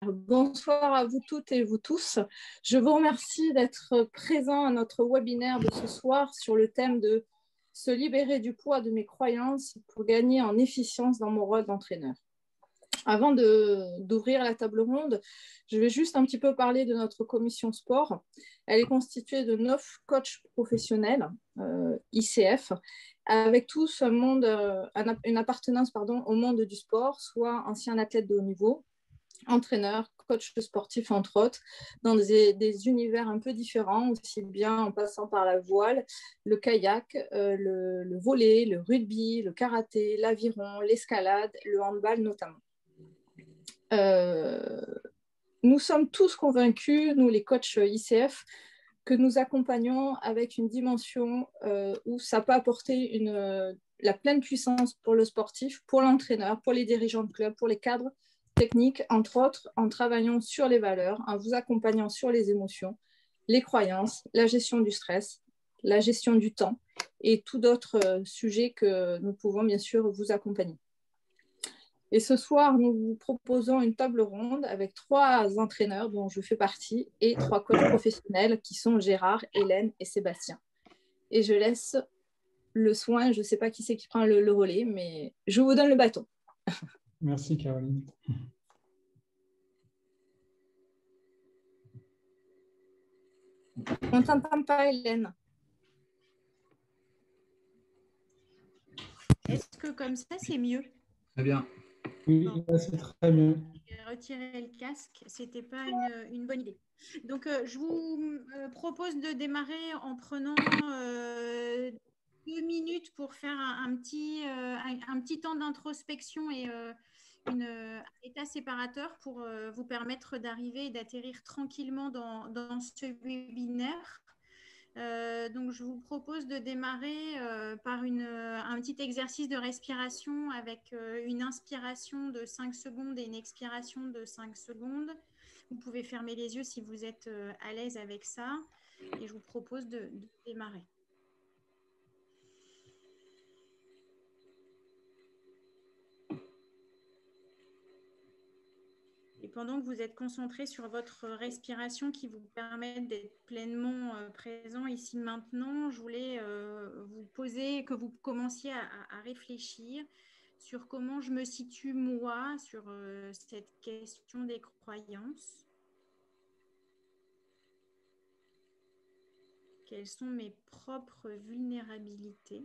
Bonsoir à vous toutes et vous tous. Je vous remercie d'être présents à notre webinaire de ce soir sur le thème de se libérer du poids de mes croyances pour gagner en efficience dans mon rôle d'entraîneur. Avant d'ouvrir la table ronde, je vais juste un petit peu parler de notre commission sport. Elle est constituée de 9 coachs professionnels, ICF, avec tous une appartenance au monde du sport, soit anciens athlètes de haut niveau, entraîneurs, coachs sportifs, entre autres, dans des univers un peu différents, aussi bien en passant par la voile, le kayak, le volley, le rugby, le karaté, l'aviron, l'escalade, le handball notamment. Nous sommes tous convaincus, nous les coachs ICF, que nous accompagnons avec une dimension où ça peut apporter la pleine puissance pour le sportif, pour l'entraîneur, pour les dirigeants de club, pour les cadres techniques, entre autres, en travaillant sur les valeurs, en vous accompagnant sur les émotions, les croyances, la gestion du stress, la gestion du temps et tout d'autres sujets que nous pouvons bien sûr vous accompagner. Et ce soir, nous vous proposons une table ronde avec 3 entraîneurs dont je fais partie et 3 coachs professionnels qui sont Gérard, Hélène et Sébastien. Et je laisse le soin, je ne sais pas qui c'est qui prend le relais, mais je vous donne le bâton. Merci Caroline. On ne t'entend pas, Hélène. Est-ce que comme ça, c'est mieux? Très bien. Oui, c'est très bien. Retirer le casque, ce n'était pas une bonne idée. Donc, je vous propose de démarrer en prenant 2 minutes pour faire un petit temps d'introspection et un état séparateur pour vous permettre d'arriver et d'atterrir tranquillement dans ce webinaire. Donc, je vous propose de démarrer par un petit exercice de respiration avec une inspiration de 5 secondes et une expiration de 5 secondes. Vous pouvez fermer les yeux si vous êtes à l'aise avec ça. Et je vous propose de démarrer. Et pendant que vous êtes concentré sur votre respiration qui vous permet d'être pleinement présent ici maintenant, je voulais vous poser, que vous commenciez à réfléchir sur comment je me situe moi sur cette question des croyances. Quelles sont mes propres vulnérabilités?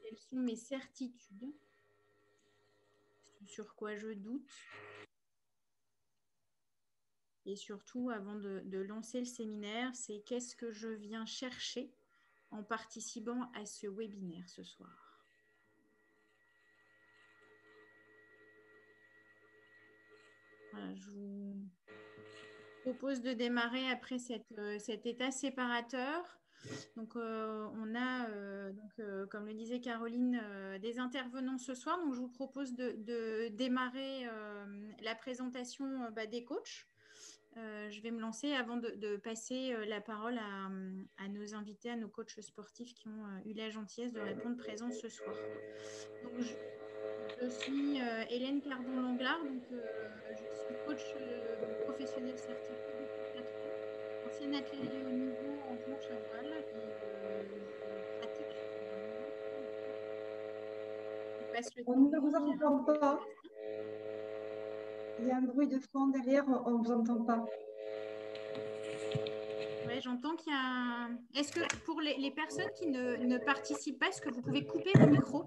Quelles sont mes certitudes? Sur quoi je doute? Et surtout, avant de lancer le séminaire, c'est qu'est-ce que je viens chercher en participant à ce webinaire ce soir. Voilà, je vous propose de démarrer après cet état séparateur. Donc, on a, comme le disait Caroline, des intervenants ce soir. Donc, je vous propose de démarrer la présentation des coachs. Je vais me lancer avant de passer la parole à nos invités, à nos coachs sportifs qui ont eu la gentillesse de répondre présents ce soir. Donc, je suis Hélène Cardon-Langlard, donc je suis coach professionnel certifié depuis 4 ans, ancienne athlète de haut niveau en planche à voile et je pratique. On ne vous entend pas. Il y a un bruit de fond derrière, on ne vous entend pas. Oui, j'entends qu'il y a un... Est-ce que pour les personnes qui ne participent pas, est-ce que vous pouvez couper vos micros?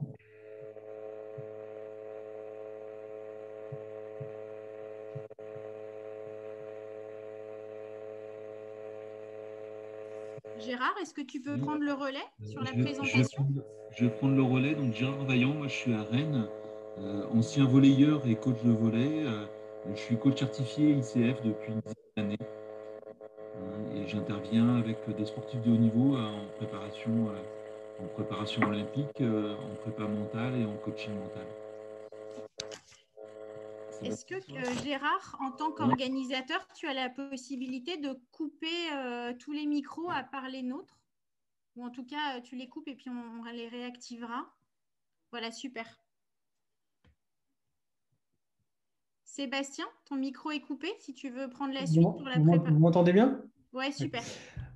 Gérard, est-ce que tu peux prendre le relais sur la présentation? Je vais prendre le relais. Donc, Gérard Vaillant, moi je suis à Rennes, ancien volleyeur et coach de volley. Je suis coach certifié ICF depuis une dizaine d'années. Et j'interviens avec des sportifs de haut niveau en préparation olympique, en prépa mentale et en coaching mental. Est-ce que Gérard, en tant qu'organisateur, tu as la possibilité de couper tous les micros à part les nôtres? Ou en tout cas, tu les coupes et puis on les réactivera. Voilà, super. Sébastien, ton micro est coupé. Si tu veux prendre la suite pour la Vous préparation. m'entendez bien? Ouais, super.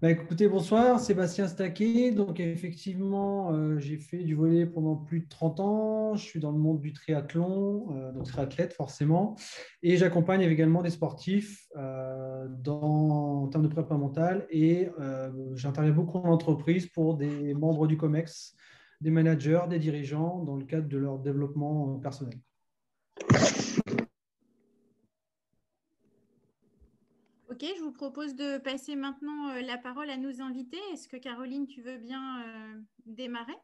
Écoutez, bonsoir, Sébastien Staquet. Donc, effectivement, j'ai fait du volley pendant plus de 30 ans. Je suis dans le monde du triathlon, donc triathlète forcément. Et j'accompagne également des sportifs en termes de prépa mentale. Et j'interviens beaucoup en entreprise pour des membres du COMEX, des managers, des dirigeants, dans le cadre de leur développement personnel. Ok, je vous propose de passer maintenant la parole à nos invités. Est-ce que Caroline, tu veux bien démarrer?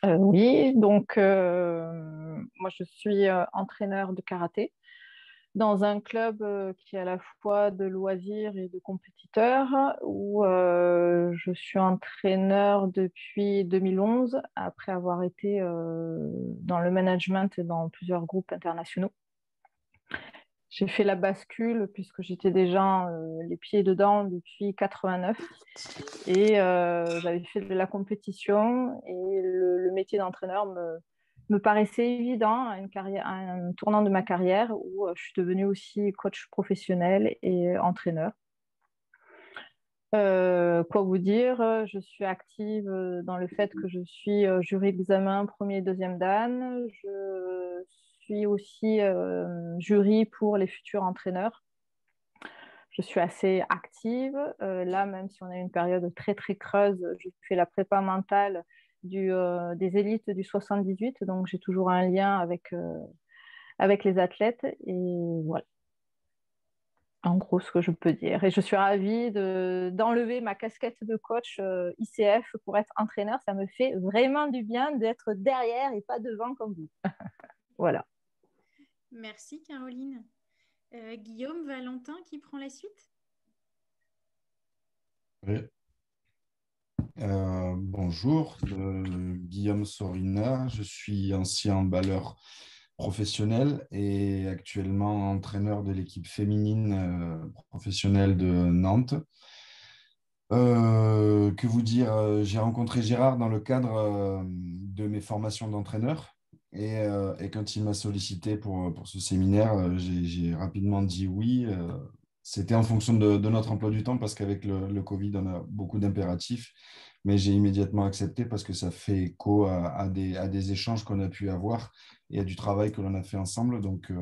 Oui, donc moi je suis entraîneur de karaté dans un club qui est à la fois de loisirs et de compétiteurs, où je suis entraîneur depuis 2011, après avoir été dans le management et dans plusieurs groupes internationaux. J'ai fait la bascule puisque j'étais déjà les pieds dedans depuis 89 et j'avais fait de la compétition et le métier d'entraîneur me paraissait évident à un tournant de ma carrière où je suis devenue aussi coach professionnel et entraîneur. Quoi vous dire, je suis active dans le fait que je suis jury d'examen premier et deuxième dan. Je suis aussi jury pour les futurs entraîneurs. Je suis assez active. Là, même si on a une période très, très creuse, je fais la prépa mentale des élites du 78. Donc, j'ai toujours un lien avec les athlètes. Et voilà, en gros, ce que je peux dire. Et je suis ravie d'enlever ma casquette de coach ICF pour être entraîneur. Ça me fait vraiment du bien d'être derrière et pas devant comme vous. Voilà. Merci, Caroline. Guillaume, Valentin, qui prend la suite? Oui. Bonjour, Guillaume Sorina, je suis ancien balleur professionnel et actuellement entraîneur de l'équipe féminine professionnelle de Nantes. Que vous dire, j'ai rencontré Gérard dans le cadre de mes formations d'entraîneur et quand il m'a sollicité pour ce séminaire, j'ai rapidement dit oui. C'était en fonction de notre emploi du temps parce qu'avec le Covid, on a beaucoup d'impératifs, mais j'ai immédiatement accepté parce que ça fait écho à des échanges qu'on a pu avoir et à du travail que l'on a fait ensemble. Donc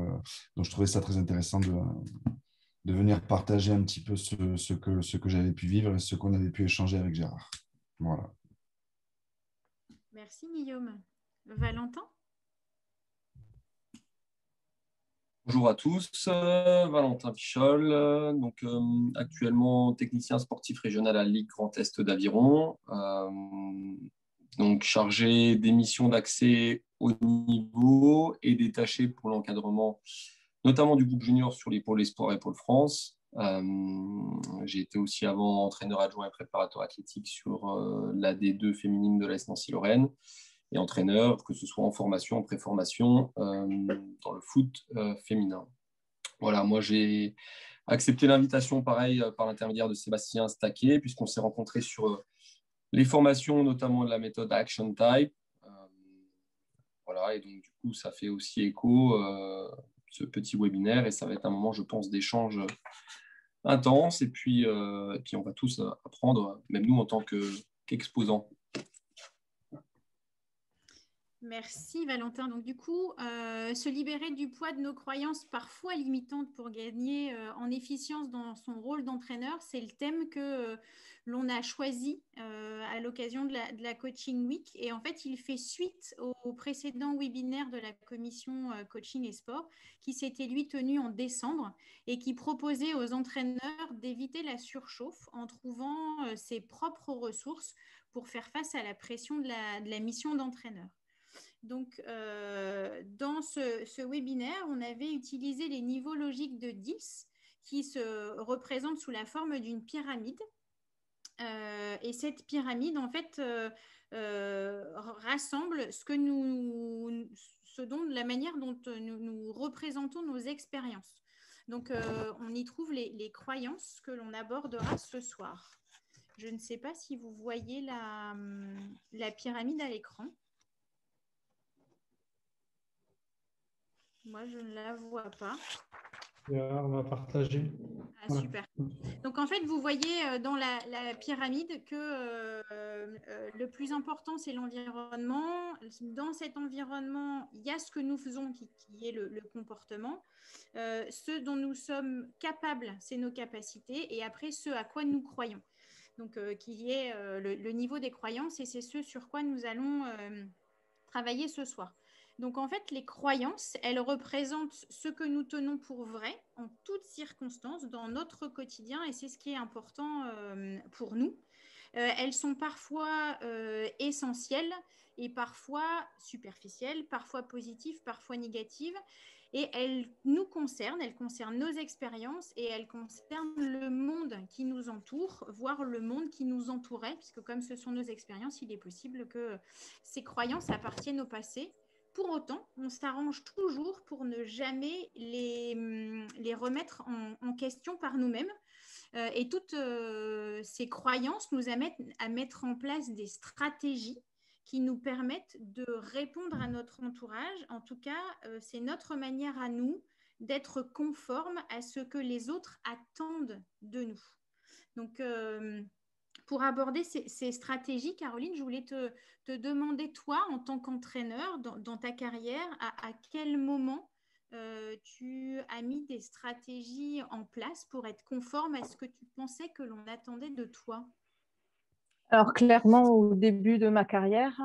je trouvais ça très intéressant de venir partager un petit peu ce que j'avais pu vivre et ce qu'on avait pu échanger avec Gérard. Voilà. Merci, Guillaume. Valentin? Bonjour à tous, Valentin Pichol, actuellement technicien sportif régional à la Ligue Grand Est d'Aviron, donc chargé des missions d'accès au niveau et détaché pour l'encadrement notamment du groupe junior sur les pôles Espoir et Pôle France. J'ai été aussi avant entraîneur adjoint et préparateur athlétique sur la D2 féminine de l'Est Nancy-Lorraine et entraîneur, que ce soit en formation, en pré-formation, dans le foot féminin. Voilà, moi j'ai accepté l'invitation, pareil, par l'intermédiaire de Sébastien Staquet, puisqu'on s'est rencontrés sur les formations, notamment de la méthode Action Type. Voilà, et donc du coup, ça fait aussi écho, ce petit webinaire, et ça va être un moment, je pense, d'échange intense, et puis on va tous apprendre, même nous en tant qu'exposants. Merci Valentin. Donc du coup, se libérer du poids de nos croyances parfois limitantes pour gagner en efficience dans son rôle d'entraîneur, c'est le thème que l'on a choisi à l'occasion de la Coaching Week. Et en fait, il fait suite au précédent webinaire de la commission Coaching et Sport qui s'était lui tenu en décembre et qui proposait aux entraîneurs d'éviter la surchauffe en trouvant ses propres ressources pour faire face à la pression de la mission d'entraîneur. Donc, dans ce webinaire, on avait utilisé les niveaux logiques de 10 qui se représentent sous la forme d'une pyramide. Et cette pyramide, en fait, rassemble la manière dont nous représentons nos expériences. Donc, on y trouve les croyances que l'on abordera ce soir. Je ne sais pas si vous voyez la pyramide à l'écran. Moi, je ne la vois pas. On va partager. Ah, Voilà. super. Donc, en fait, vous voyez dans la pyramide que le plus important, c'est l'environnement. Dans cet environnement, il y a ce que nous faisons qui est le comportement. Ce dont nous sommes capables, c'est nos capacités. Et après, ce à quoi nous croyons. Donc, qui est le niveau des croyances. Et c'est ce sur quoi nous allons travailler ce soir. Donc, en fait, les croyances, elles représentent ce que nous tenons pour vrai en toutes circonstances dans notre quotidien et c'est ce qui est important pour nous. Elles sont parfois essentielles et parfois superficielles, parfois positives, parfois négatives. Et elles nous concernent, elles concernent nos expériences et elles concernent le monde qui nous entoure, voire le monde qui nous entourait, puisque comme ce sont nos expériences, il est possible que ces croyances appartiennent au passé. Pour autant, on s'arrange toujours pour ne jamais les remettre en question par nous-mêmes. Et toutes ces croyances nous amènent à mettre en place des stratégies qui nous permettent de répondre à notre entourage. En tout cas, c'est notre manière à nous d'être conformes à ce que les autres attendent de nous. Donc, pour aborder ces stratégies, Caroline, je voulais te demander, toi, en tant qu'entraîneur, dans ta carrière, à quel moment tu as mis des stratégies en place pour être conforme à ce que tu pensais que l'on attendait de toi? Alors clairement, au début de ma carrière,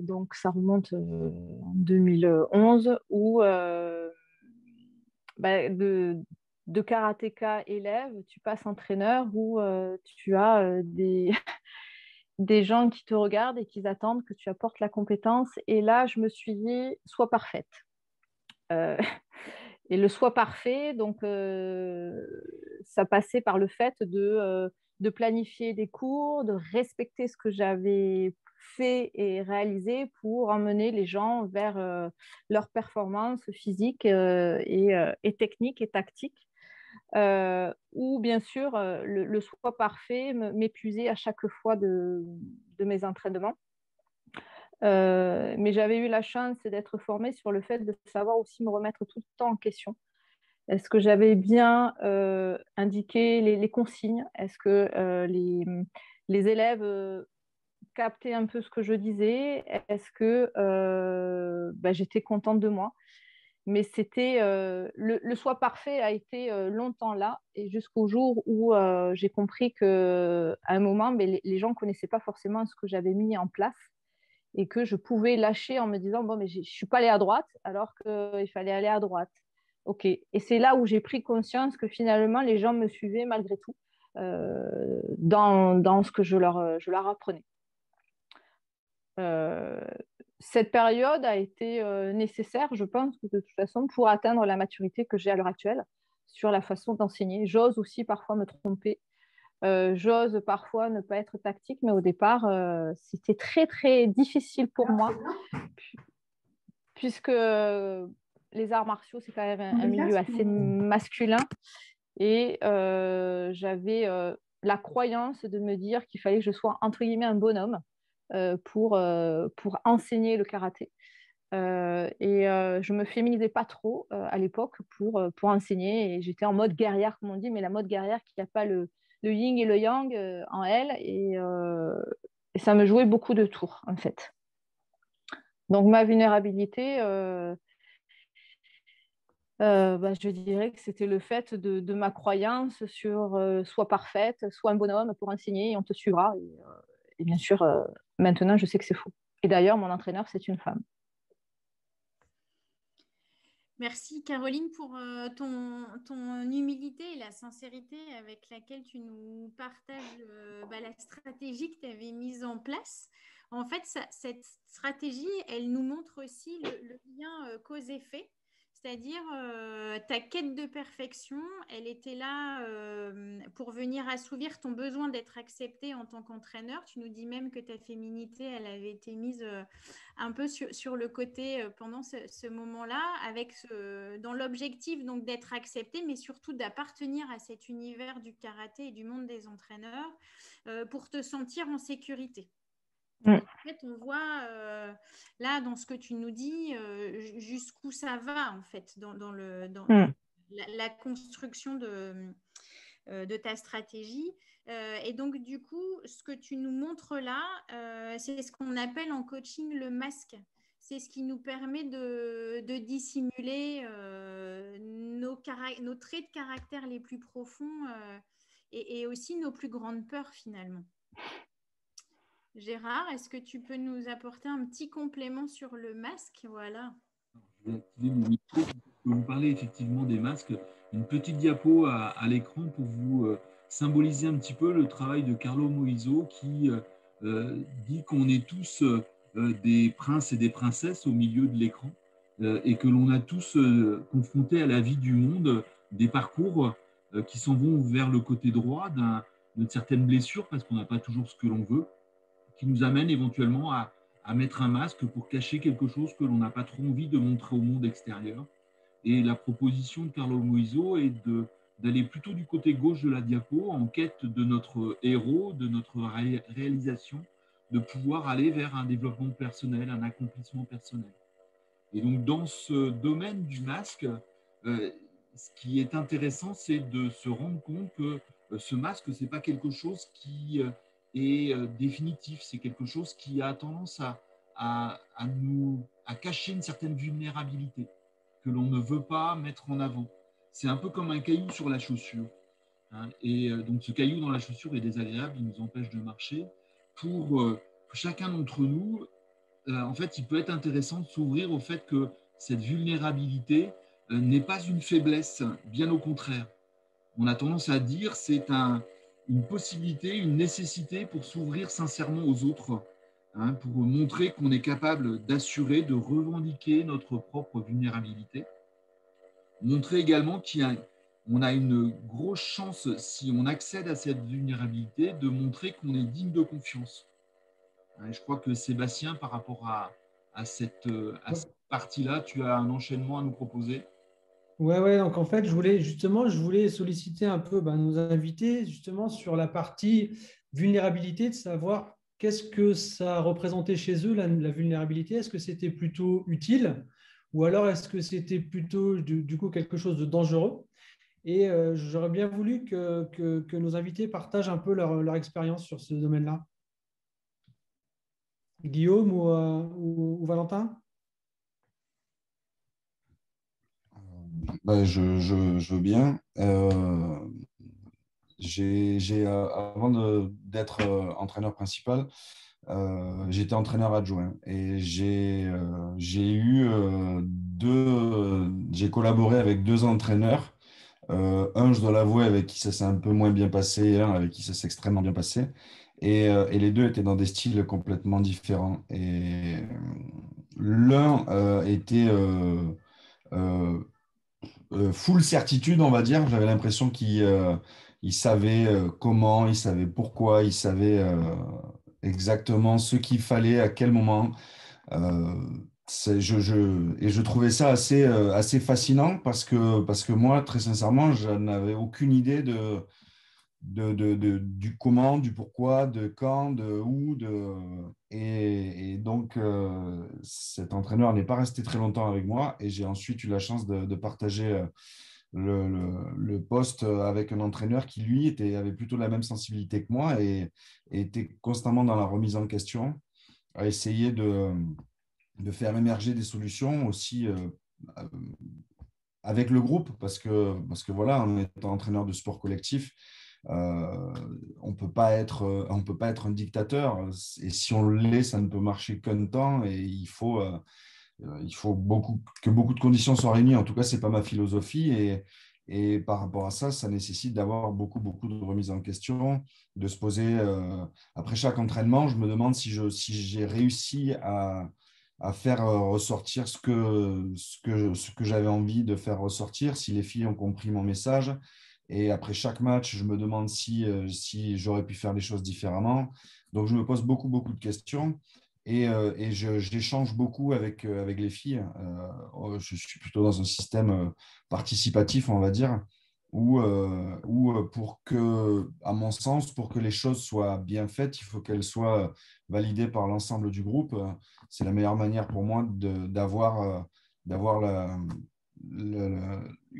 donc ça remonte en 2011, où de karatéka élève, tu passes entraîneur, où tu as des gens qui te regardent et qui attendent que tu apportes la compétence. Et là, je me suis dit, sois parfaite. Et le sois parfait, donc ça passait par le fait de planifier des cours, de respecter ce que j'avais fait et réalisé pour emmener les gens vers leur performance physique et technique et tactique. Ou bien sûr, le soi parfait m'épuisait à chaque fois de mes entraînements. Mais j'avais eu la chance d'être formée sur le fait de savoir aussi me remettre tout le temps en question. Est-ce que j'avais bien indiqué les consignes? Est-ce que les élèves captaient un peu ce que je disais? Est-ce que j'étais contente de moi? Mais c'était le soi parfait a été longtemps là et jusqu'au jour où j'ai compris qu'à un moment, les gens ne connaissaient pas forcément ce que j'avais mis en place et que je pouvais lâcher en me disant bon, mais je ne suis pas allée à droite alors qu'il fallait aller à droite. Ok. Et c'est là où j'ai pris conscience que finalement, les gens me suivaient malgré tout dans ce que je leur apprenais. Cette période a été nécessaire, je pense, de toute façon, pour atteindre la maturité que j'ai à l'heure actuelle sur la façon d'enseigner. J'ose aussi parfois me tromper. J'ose parfois ne pas être tactique, mais au départ, c'était très, très difficile pour moi, puisque les arts martiaux, c'est quand même un milieu assez masculin. Et j'avais la croyance de me dire qu'il fallait que je sois, entre guillemets, un bonhomme pour enseigner le karaté. Je me féminisais pas trop à l'époque pour enseigner. Et j'étais en mode guerrière, comme on dit, mais la mode guerrière qui n'a pas le yin et le yang en elle. Et ça me jouait beaucoup de tours, en fait. Donc, ma vulnérabilité, je dirais que c'était le fait de ma croyance sur sois parfaite, sois un bonhomme pour enseigner et on te suivra. Et bien sûr, maintenant, je sais que c'est faux. Et d'ailleurs, mon entraîneur, c'est une femme. Merci Caroline pour ton humilité et la sincérité avec laquelle tu nous partages la stratégie que tu avais mise en place. En fait, cette stratégie, elle nous montre aussi le lien cause-effet. C'est-à-dire, ta quête de perfection, elle était là pour venir assouvir ton besoin d'être accepté en tant qu'entraîneur. Tu nous dis même que ta féminité, elle avait été mise un peu sur le côté pendant ce moment-là, dans l'objectif donc d'être accepté, mais surtout d'appartenir à cet univers du karaté et du monde des entraîneurs pour te sentir en sécurité. En fait, on voit là, dans ce que tu nous dis, jusqu'où ça va, en fait, dans la construction de ta stratégie. Et donc, du coup, ce que tu nous montres là, c'est ce qu'on appelle en coaching le masque. C'est ce qui nous permet de dissimuler nos traits de caractère les plus profonds et aussi nos plus grandes peurs, finalement. Gérard, est-ce que tu peux nous apporter un petit complément sur le masque? Voilà. Je vais activer mon micro pour vous parler effectivement des masques. Une petite diapo à l'écran pour vous symboliser un petit peu le travail de Carlo Moiso qui dit qu'on est tous des princes et des princesses au milieu de l'écran et que l'on a tous confronté à la vie du monde des parcours qui s'en vont vers le côté droit d'une certaine blessure parce qu'on n'a pas toujours ce que l'on veut, qui nous amène éventuellement à mettre un masque pour cacher quelque chose que l'on n'a pas trop envie de montrer au monde extérieur. Et la proposition de Carlo Moiso est d'aller plutôt du côté gauche de la diapo en quête de notre héros, de notre réalisation, de pouvoir aller vers un développement personnel, un accomplissement personnel. Et donc dans ce domaine du masque, ce qui est intéressant, c'est de se rendre compte que ce masque, ce n'est pas quelque chose qui est définitif, c'est quelque chose qui a tendance à cacher une certaine vulnérabilité que l'on ne veut pas mettre en avant. C'est un peu comme un caillou sur la chaussure. Hein, et donc ce caillou dans la chaussure est désagréable, il nous empêche de marcher. Pour chacun d'entre nous, en fait, il peut être intéressant de s'ouvrir au fait que cette vulnérabilité n'est pas une faiblesse, bien au contraire. On a tendance à dire c'est une possibilité, une nécessité pour s'ouvrir sincèrement aux autres, hein, pour montrer qu'on est capable d'assurer, de revendiquer notre propre vulnérabilité. Montrer également qu'on a une grosse chance, si on accède à cette vulnérabilité, de montrer qu'on est digne de confiance. Et je crois que Sébastien, par rapport à cette partie-là, tu as un enchaînement à nous proposer. Ouais, donc en fait, je voulais solliciter un peu nos invités justement sur la partie vulnérabilité, de savoir qu'est-ce que ça représentait chez eux, la vulnérabilité. Est-ce que c'était plutôt utile ou alors est-ce que c'était plutôt du coup quelque chose de dangereux? Et j'aurais bien voulu que nos invités partagent un peu leur expérience sur ce domaine-là. Guillaume ou Valentin? Je veux bien. Avant d'être entraîneur principal, j'étais entraîneur adjoint et j'ai collaboré avec deux entraîneurs. Un, je dois l'avouer, avec qui ça s'est un peu moins bien passé, et un avec qui ça s'est extrêmement bien passé. Et les deux étaient dans des styles complètement différents. Et l'un était full certitude, on va dire. J'avais l'impression qu'il savait comment, il savait pourquoi, il savait exactement ce qu'il fallait, à quel moment. Et je trouvais ça assez fascinant parce que moi, très sincèrement, je n'avais aucune idée du comment, du pourquoi, de quand, de où. Et donc, cet entraîneur n'est pas resté très longtemps avec moi et j'ai ensuite eu la chance de partager le poste avec un entraîneur qui, lui, avait plutôt la même sensibilité que moi et était constamment dans la remise en question, à essayer de faire émerger des solutions aussi avec le groupe, parce que voilà, en étant entraîneur de sport collectif, on peut pas être un dictateur, et si on l'est, ça ne peut marcher qu'un temps, et il faut que beaucoup de conditions soient réunies. En tout cas, c'est pas ma philosophie, et par rapport à ça, ça nécessite d'avoir beaucoup de remise en question, de se poser après chaque entraînement. Je me demande si j'ai réussi à faire ressortir ce que j'avais envie de faire ressortir, si les filles ont compris mon message. Et après chaque match, je me demande si j'aurais pu faire les choses différemment. Donc, je me pose beaucoup de questions et j'échange beaucoup avec les filles. Je suis plutôt dans un système participatif, on va dire. ou pour que, à mon sens, pour que les choses soient bien faites, il faut qu'elles soient validées par l'ensemble du groupe. C'est la meilleure manière pour moi d'avoir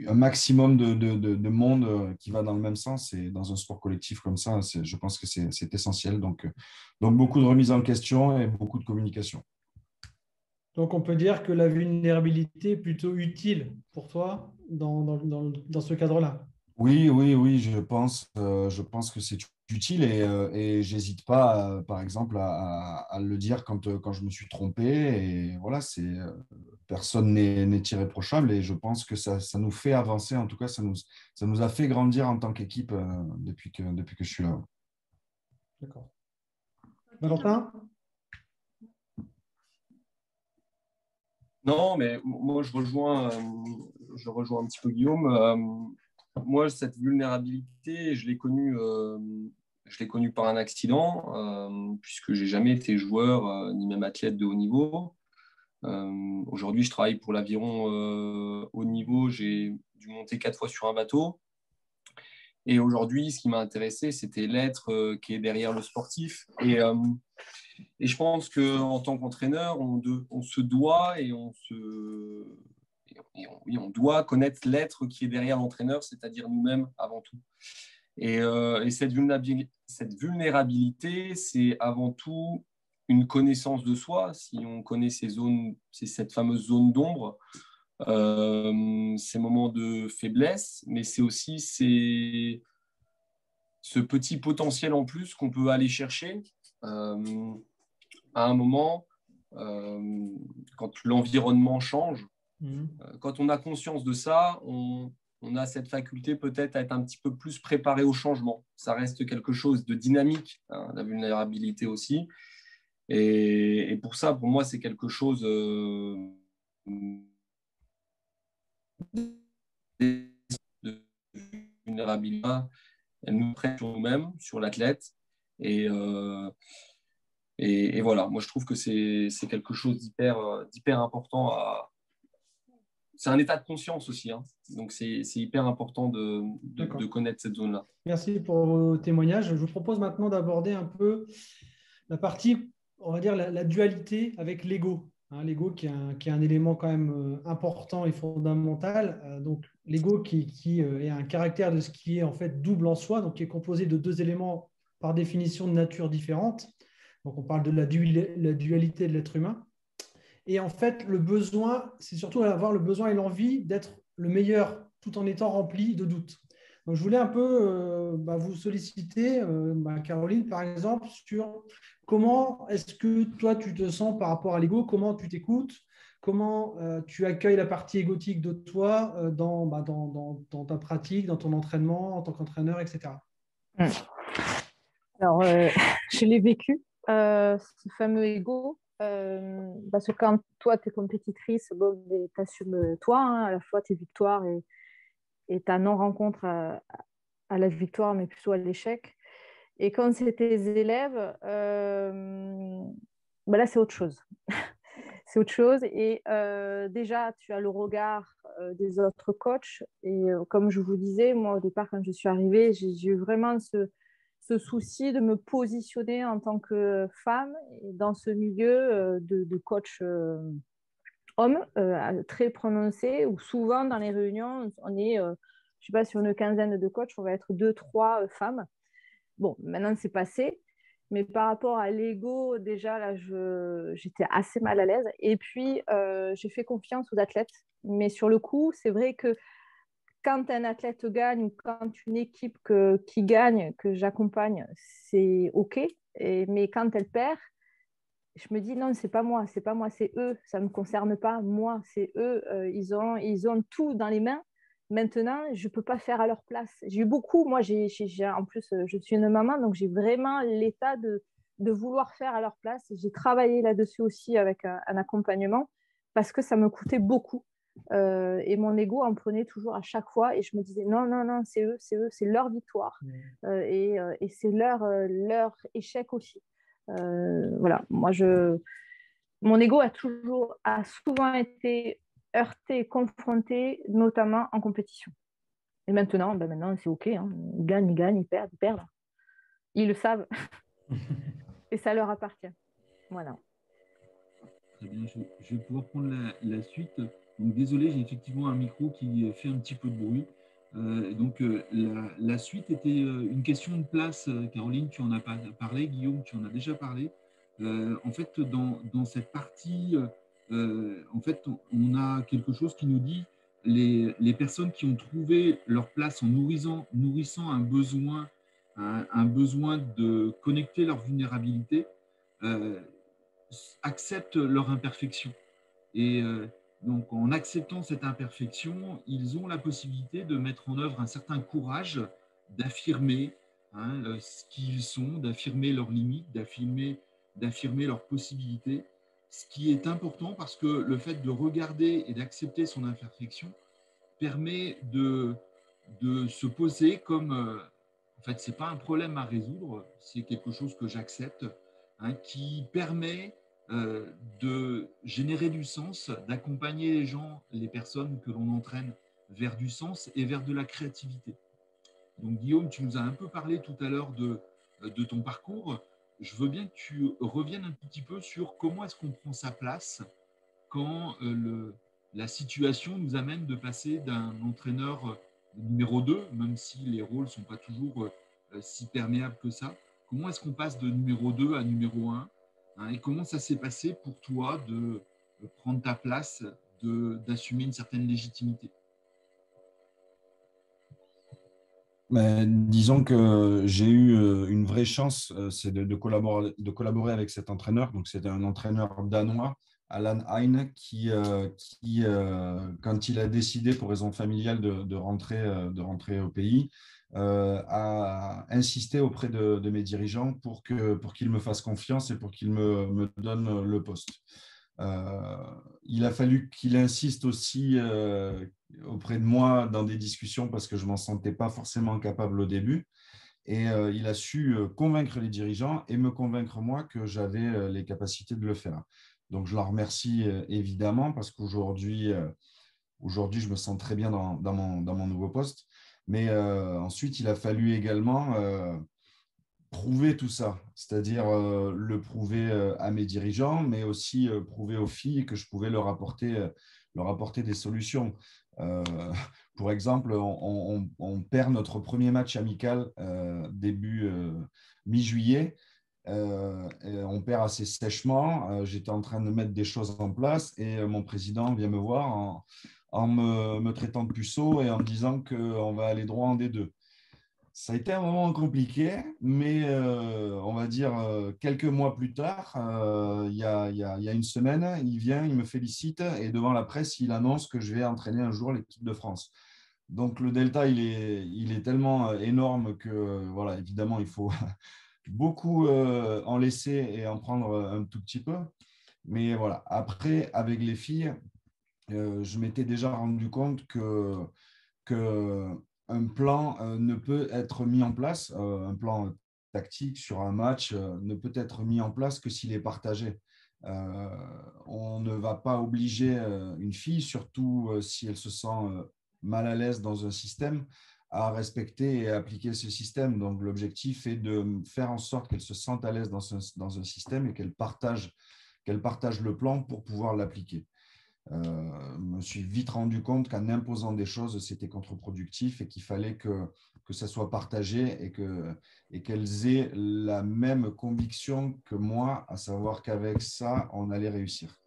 un maximum de monde qui va dans le même sens. Et dans un sport collectif comme ça, je pense que c'est essentiel. Donc, beaucoup de remise en question et beaucoup de communication. Donc, on peut dire que la vulnérabilité est plutôt utile pour toi dans ce cadre-là. Oui, oui, oui, je pense que c'est utile et j'hésite pas, par exemple, à le dire quand je me suis trompé. Et voilà, personne n'est irréprochable et je pense que ça nous fait avancer. En tout cas, ça nous a fait grandir en tant qu'équipe depuis que je suis là. D'accord. Valentin? Non, mais moi, je rejoins un petit peu Guillaume. Moi, cette vulnérabilité, je l'ai connue par un accident, puisque j'ai jamais été joueur ni même athlète de haut niveau. Aujourd'hui, je travaille pour l'aviron haut niveau. J'ai dû monter 4 fois sur un bateau. Et aujourd'hui, ce qui m'a intéressé, c'était l'être qui est derrière le sportif. Et je pense qu'en tant qu'entraîneur, on se doit et on doit connaître l'être qui est derrière l'entraîneur, c'est-à-dire nous-mêmes avant tout. Et cette vulnérabilité, c'est avant tout une connaissance de soi. Si on connaît cette fameuse zone d'ombre, ces moments de faiblesse, mais c'est aussi ce petit potentiel en plus qu'on peut aller chercher à un moment quand l'environnement change. Quand on a conscience de ça, on a cette faculté peut-être à être un petit peu plus préparé au changement. Ça reste quelque chose de dynamique, hein, la vulnérabilité aussi. Et pour ça, pour moi, c'est quelque chose de vulnérabilité. Elle nous prête sur nous-mêmes, sur l'athlète. Et voilà, moi je trouve que c'est quelque chose d'hyper important. C'est un état de conscience aussi, hein. Donc c'est hyper important de connaître cette zone-là. Merci pour vos témoignages. Je vous propose maintenant d'aborder un peu la partie, on va dire, la dualité avec l'ego. L'ego qui est un élément quand même important et fondamental. Donc l'ego qui est un caractère de ce qui est en fait double en soi, donc qui est composé de deux éléments par définition de nature différente. Donc on parle de la dualité de l'être humain. Et en fait, le besoin, c'est surtout avoir le besoin et l'envie d'être le meilleur tout en étant rempli de doutes. Donc, je voulais un peu vous solliciter, Caroline, par exemple, sur comment est-ce que toi, tu te sens par rapport à l'ego, comment tu t'écoutes, comment tu accueilles la partie égotique de toi dans ta pratique, dans ton entraînement, en tant qu'entraîneur, etc. Alors, je l'ai vécu, ce fameux ego. Parce que quand toi, tu es compétitrice, bon, tu assumes toi, hein, à la fois tes victoires et ta non-rencontre à la victoire, mais plutôt à l'échec. Et quand c'est tes élèves, là, c'est autre chose. C'est autre chose. Et déjà, tu as le regard des autres coachs. Et comme je vous disais, moi, au départ, quand je suis arrivée, j'ai eu vraiment ce souci de me positionner en tant que femme dans ce milieu de coach homme très prononcé, où souvent dans les réunions, on est, je ne sais pas, sur une quinzaine de coachs, on va être 2-3 femmes. Bon, maintenant c'est passé, mais par rapport à l'ego, déjà là, j'étais assez mal à l'aise. Et puis, j'ai fait confiance aux athlètes, mais sur le coup, c'est vrai que quand un athlète gagne ou quand une équipe qui gagne, que j'accompagne, c'est OK. Mais quand elle perd, je me dis non, c'est pas moi, c'est eux. Ça ne me concerne pas, moi, c'est eux. Ils ont tout dans les mains. Maintenant, je ne peux pas faire à leur place. J'ai eu beaucoup, moi, en plus, je suis une maman, donc j'ai vraiment l'état de vouloir faire à leur place. J'ai travaillé là-dessus aussi avec un accompagnement parce que ça me coûtait beaucoup. Et mon ego en prenait toujours à chaque fois et je me disais non, c'est eux, c'est leur victoire et c'est leur échec aussi. Voilà, mon ego a souvent été heurté, confronté, notamment en compétition. Et maintenant, maintenant c'est OK. Hein. Ils gagnent, ils perdent, ils perdent. Ils le savent. Et ça leur appartient. Voilà. Très bien, je vais pouvoir prendre la suite. Donc, désolé, j'ai effectivement un micro qui fait un petit peu de bruit. La suite était une question de place. Caroline, tu en as parlé. Guillaume, tu en as déjà parlé. En fait, dans cette partie, en fait, on a quelque chose qui nous dit les personnes qui ont trouvé leur place en nourrissant un besoin de connecter leur vulnérabilité, euh, acceptent leur imperfection. Et donc, en acceptant cette imperfection, ils ont la possibilité de mettre en œuvre un certain courage, d'affirmer ce qu'ils sont, d'affirmer leurs limites, d'affirmer leurs possibilités. Ce qui est important parce que le fait de regarder et d'accepter son imperfection permet de se poser comme, en fait, ce n'est pas un problème à résoudre, c'est quelque chose que j'accepte, qui permet de générer du sens, d'accompagner les gens, les personnes que l'on entraîne vers du sens et vers de la créativité. Donc Guillaume, tu nous as un peu parlé tout à l'heure de ton parcours. Je veux bien que tu reviennes un petit peu sur comment est-ce qu'on prend sa place quand la situation nous amène de passer d'un entraîneur numéro 2, même si les rôles ne sont pas toujours si perméables que ça. Comment est-ce qu'on passe de numéro 2 à numéro 1 et comment ça s'est passé pour toi de prendre ta place, d'assumer une certaine légitimité? Mais disons que j'ai eu une vraie chance, c'est de collaborer avec cet entraîneur. Donc, c'était un entraîneur danois, Alan Hein, quand il a décidé, pour raison familiale, de rentrer au pays, a insisté auprès de mes dirigeants pour qu'ils me fassent confiance et pour qu'ils me donnent le poste. Il a fallu qu'il insiste aussi auprès de moi dans des discussions parce que je ne m'en sentais pas forcément capable au début. Et il a su convaincre les dirigeants et me convaincre moi que j'avais les capacités de le faire. Donc, je l'en remercie évidemment parce qu'aujourd'hui, je me sens très bien dans mon nouveau poste. Mais ensuite, il a fallu également prouver tout ça, c'est-à-dire le prouver à mes dirigeants, mais aussi prouver aux filles que je pouvais leur apporter des solutions. Euh, pour exemple, on perd notre premier match amical début mi-juillet. Et on perd assez sèchement. J'étais en train de mettre des choses en place et mon président vient me voir en me traitant de puceau et en me disant qu'on va aller droit en D2. Ça a été un moment compliqué, mais on va dire quelques mois plus tard, il y a une semaine, il vient, il me félicite et devant la presse, il annonce que je vais entraîner un jour l'équipe de France. Donc le delta, il est tellement énorme que, voilà, évidemment, il faut beaucoup en laisser et en prendre un tout petit peu. Mais voilà, après, avec les filles, je m'étais déjà rendu compte que un plan ne peut être mis en place, un plan tactique sur un match ne peut être mis en place que s'il est partagé. On ne va pas obliger une fille, surtout si elle se sent mal à l'aise dans un système, à respecter et à appliquer ce système. Donc l'objectif est de faire en sorte qu'elle se sente à l'aise dans un système et qu'elle partage le plan pour pouvoir l'appliquer. Je me suis vite rendu compte qu'en imposant des choses, c'était contre-productif et qu'il fallait que ça soit partagé et qu'elles aient la même conviction que moi, à savoir qu'avec ça, on allait réussir.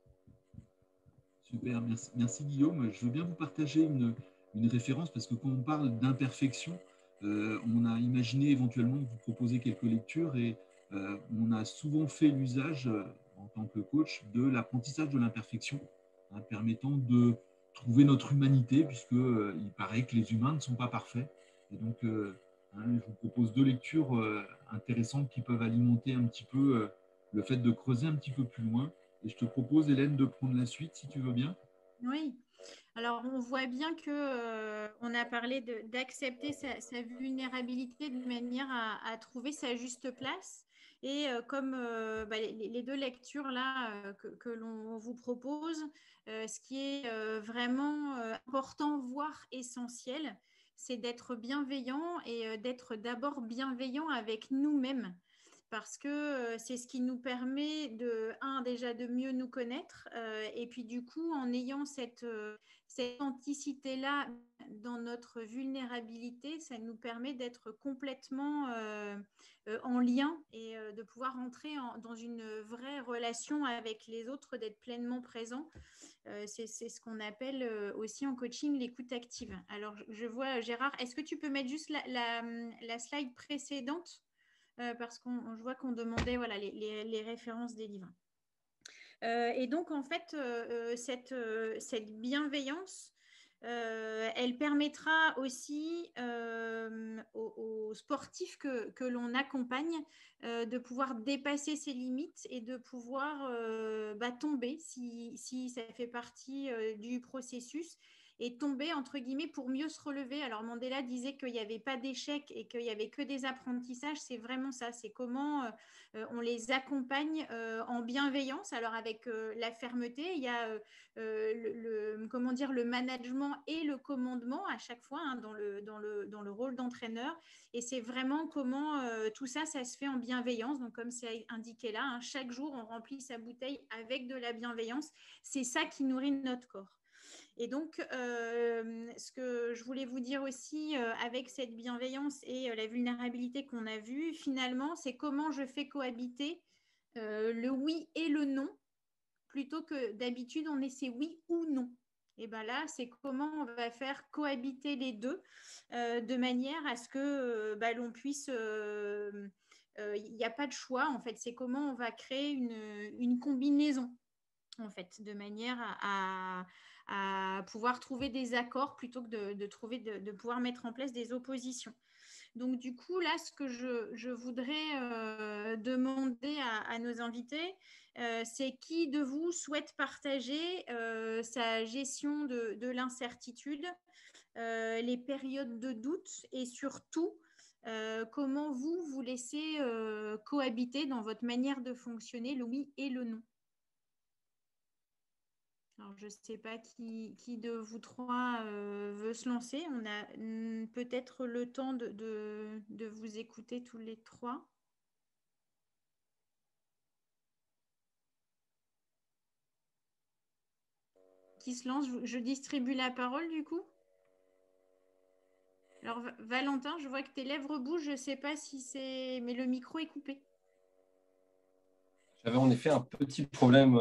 Super, merci Guillaume. Je veux bien vous partager une référence parce que quand on parle d'imperfection, on a imaginé éventuellement vous proposer quelques lectures et on a souvent fait l'usage en tant que coach de l'apprentissage de l'imperfection, permettant de trouver notre humanité puisque il paraît que les humains ne sont pas parfaits. Et donc, je vous propose deux lectures intéressantes qui peuvent alimenter un petit peu le fait de creuser un petit peu plus loin. Et je te propose, Hélène, de prendre la suite, si tu veux bien. Oui. Alors, on voit bien que on a parlé d'accepter sa vulnérabilité de manière à trouver sa juste place. Et comme les deux lectures là que l'on vous propose, ce qui est vraiment important, voire essentiel, c'est d'être bienveillant et d'être d'abord bienveillant avec nous-mêmes. Parce que c'est ce qui nous permet déjà de mieux nous connaître. Et puis du coup, en ayant cette authenticité-là dans notre vulnérabilité, ça nous permet d'être complètement en lien et de pouvoir entrer dans une vraie relation avec les autres, d'être pleinement présent. C'est ce qu'on appelle aussi en coaching l'écoute active. Alors, je vois, Gérard, est-ce que tu peux mettre juste la slide précédente parce que je vois qu'on demandait voilà, les références des livres. Et donc, en fait, cette bienveillance, elle permettra aussi aux sportifs que l'on accompagne de pouvoir dépasser ses limites et de pouvoir tomber si ça fait partie du processus et tomber, entre guillemets, pour mieux se relever. Alors, Mandela disait qu'il n'y avait pas d'échec et qu'il n'y avait que des apprentissages. C'est vraiment ça. C'est comment on les accompagne en bienveillance. Alors, avec la fermeté, il y a le management et le commandement à chaque fois dans le rôle d'entraîneur. Et c'est vraiment comment tout ça, ça se fait en bienveillance. Donc, comme c'est indiqué là, chaque jour, on remplit sa bouteille avec de la bienveillance. C'est ça qui nourrit notre corps. Et donc, ce que je voulais vous dire aussi avec cette bienveillance et la vulnérabilité qu'on a vue, finalement, c'est comment je fais cohabiter le oui et le non, plutôt que d'habitude, on essaie oui ou non. Et bien là, c'est comment on va faire cohabiter les deux de manière à ce que l'on puisse... Il n'y a pas de choix, en fait. C'est comment on va créer une combinaison, en fait, de manière à pouvoir trouver des accords plutôt que de pouvoir mettre en place des oppositions. Donc, du coup, là, ce que je voudrais demander à nos invités, c'est qui de vous souhaite partager sa gestion de l'incertitude, les périodes de doute et surtout, comment vous laissez cohabiter dans votre manière de fonctionner le oui et le non. Alors, je ne sais pas qui de vous trois veut se lancer. On a peut-être le temps de vous écouter tous les trois. Qui se lance? Je distribue la parole du coup. Alors, Valentin, je vois que tes lèvres bougent. Je ne sais pas si c'est... Mais le micro est coupé. J'avais en effet un petit problème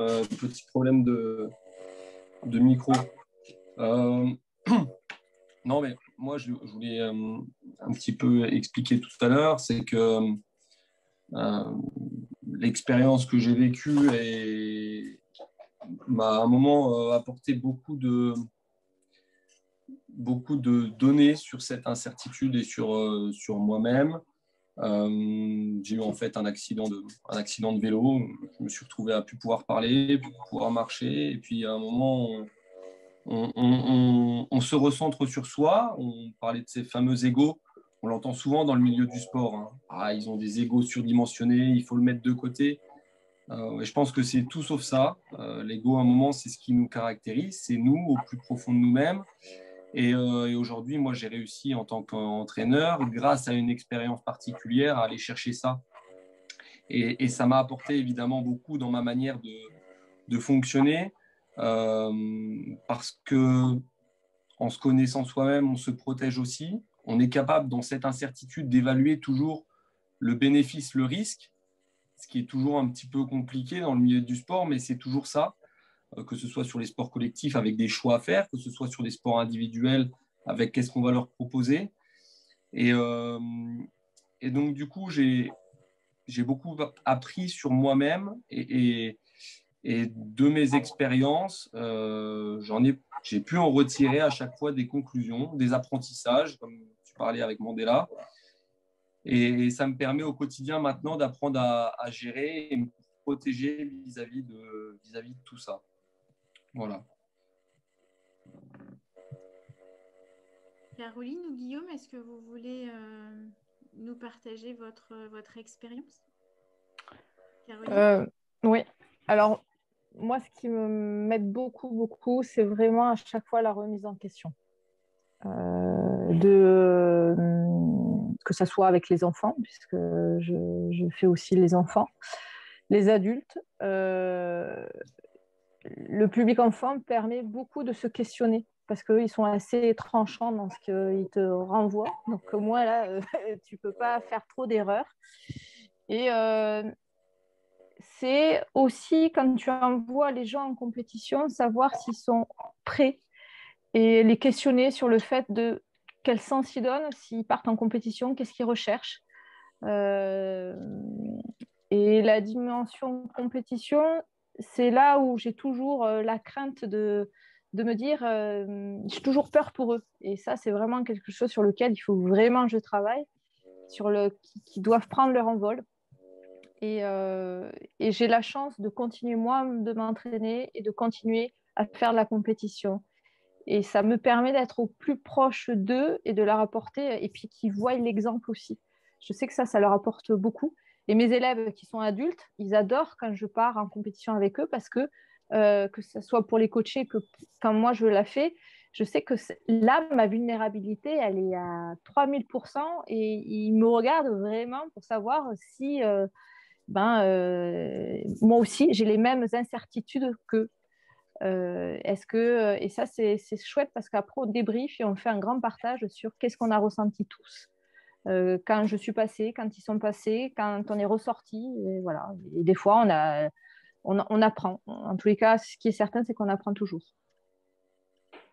de micro. Non, mais moi, je voulais un petit peu expliquer tout à l'heure, c'est que l'expérience que j'ai vécue m'a à un moment apporté beaucoup de données sur cette incertitude et sur moi-même. J'ai eu en fait un accident de vélo. Je me suis retrouvé à plus pouvoir parler, plus pouvoir marcher. Et puis à un moment, on se recentre sur soi. On parlait de ces fameux égos. On l'entend souvent dans le milieu du sport. Hein. Ah, ils ont des égos surdimensionnés, il faut le mettre de côté. Et je pense que c'est tout sauf ça. L'ego, à un moment, c'est ce qui nous caractérise. C'est nous, au plus profond de nous-mêmes. Et aujourd'hui, moi, j'ai réussi en tant qu'entraîneur, grâce à une expérience particulière, à aller chercher ça. Et ça m'a apporté évidemment beaucoup dans ma manière de fonctionner, parce que en se connaissant soi-même, on se protège aussi. On est capable, dans cette incertitude, d'évaluer toujours le bénéfice, le risque, ce qui est toujours un petit peu compliqué dans le milieu du sport, mais c'est toujours ça. Que ce soit sur les sports collectifs avec des choix à faire, que ce soit sur les sports individuels avec qu'est-ce qu'on va leur proposer. Et donc, du coup, j'ai beaucoup appris sur moi-même et de mes expériences, j'ai pu en retirer à chaque fois des conclusions, des apprentissages, comme tu parlais avec Mandela. Et ça me permet au quotidien maintenant d'apprendre à gérer et me protéger vis-à-vis de tout ça. Voilà. Caroline ou Guillaume, est-ce que vous voulez nous partager votre expérience? Oui. Alors, moi, ce qui m'aide beaucoup, c'est vraiment à chaque fois la remise en question. que ce soit avec les enfants, puisque je fais aussi les enfants, les adultes. Le public enfant permet beaucoup de se questionner parce qu'ils sont assez tranchants dans ce qu'ils te renvoient. Donc moi, là, tu ne peux pas faire trop d'erreurs. Et c'est aussi, quand tu envoies les gens en compétition, savoir s'ils sont prêts et les questionner sur le fait de quel sens ils donnent, s'ils partent en compétition, qu'est-ce qu'ils recherchent. Et la dimension compétition, c'est là où j'ai toujours la crainte de me dire, j'ai toujours peur pour eux. Et ça, c'est vraiment quelque chose sur lequel il faut vraiment que je travaille, qui doivent prendre leur envol. Et j'ai la chance de continuer, moi, de m'entraîner et de continuer à faire de la compétition. Et ça me permet d'être au plus proche d'eux et de leur apporter, et puis qu'ils voient l'exemple aussi. Je sais que ça leur apporte beaucoup. Et mes élèves qui sont adultes, ils adorent quand je pars en compétition avec eux parce que ce soit pour les coacher que quand moi je la fais, je sais que là, ma vulnérabilité, elle est à 3000% et ils me regardent vraiment pour savoir si moi aussi, j'ai les mêmes incertitudes qu'eux. Et ça, c'est chouette parce qu'après, on débrief et on fait un grand partage sur qu'est-ce qu'on a ressenti tous. Quand je suis passée, quand ils sont passés, quand on est ressorti. Et voilà. Et des fois, on apprend. En tous les cas, ce qui est certain, c'est qu'on apprend toujours.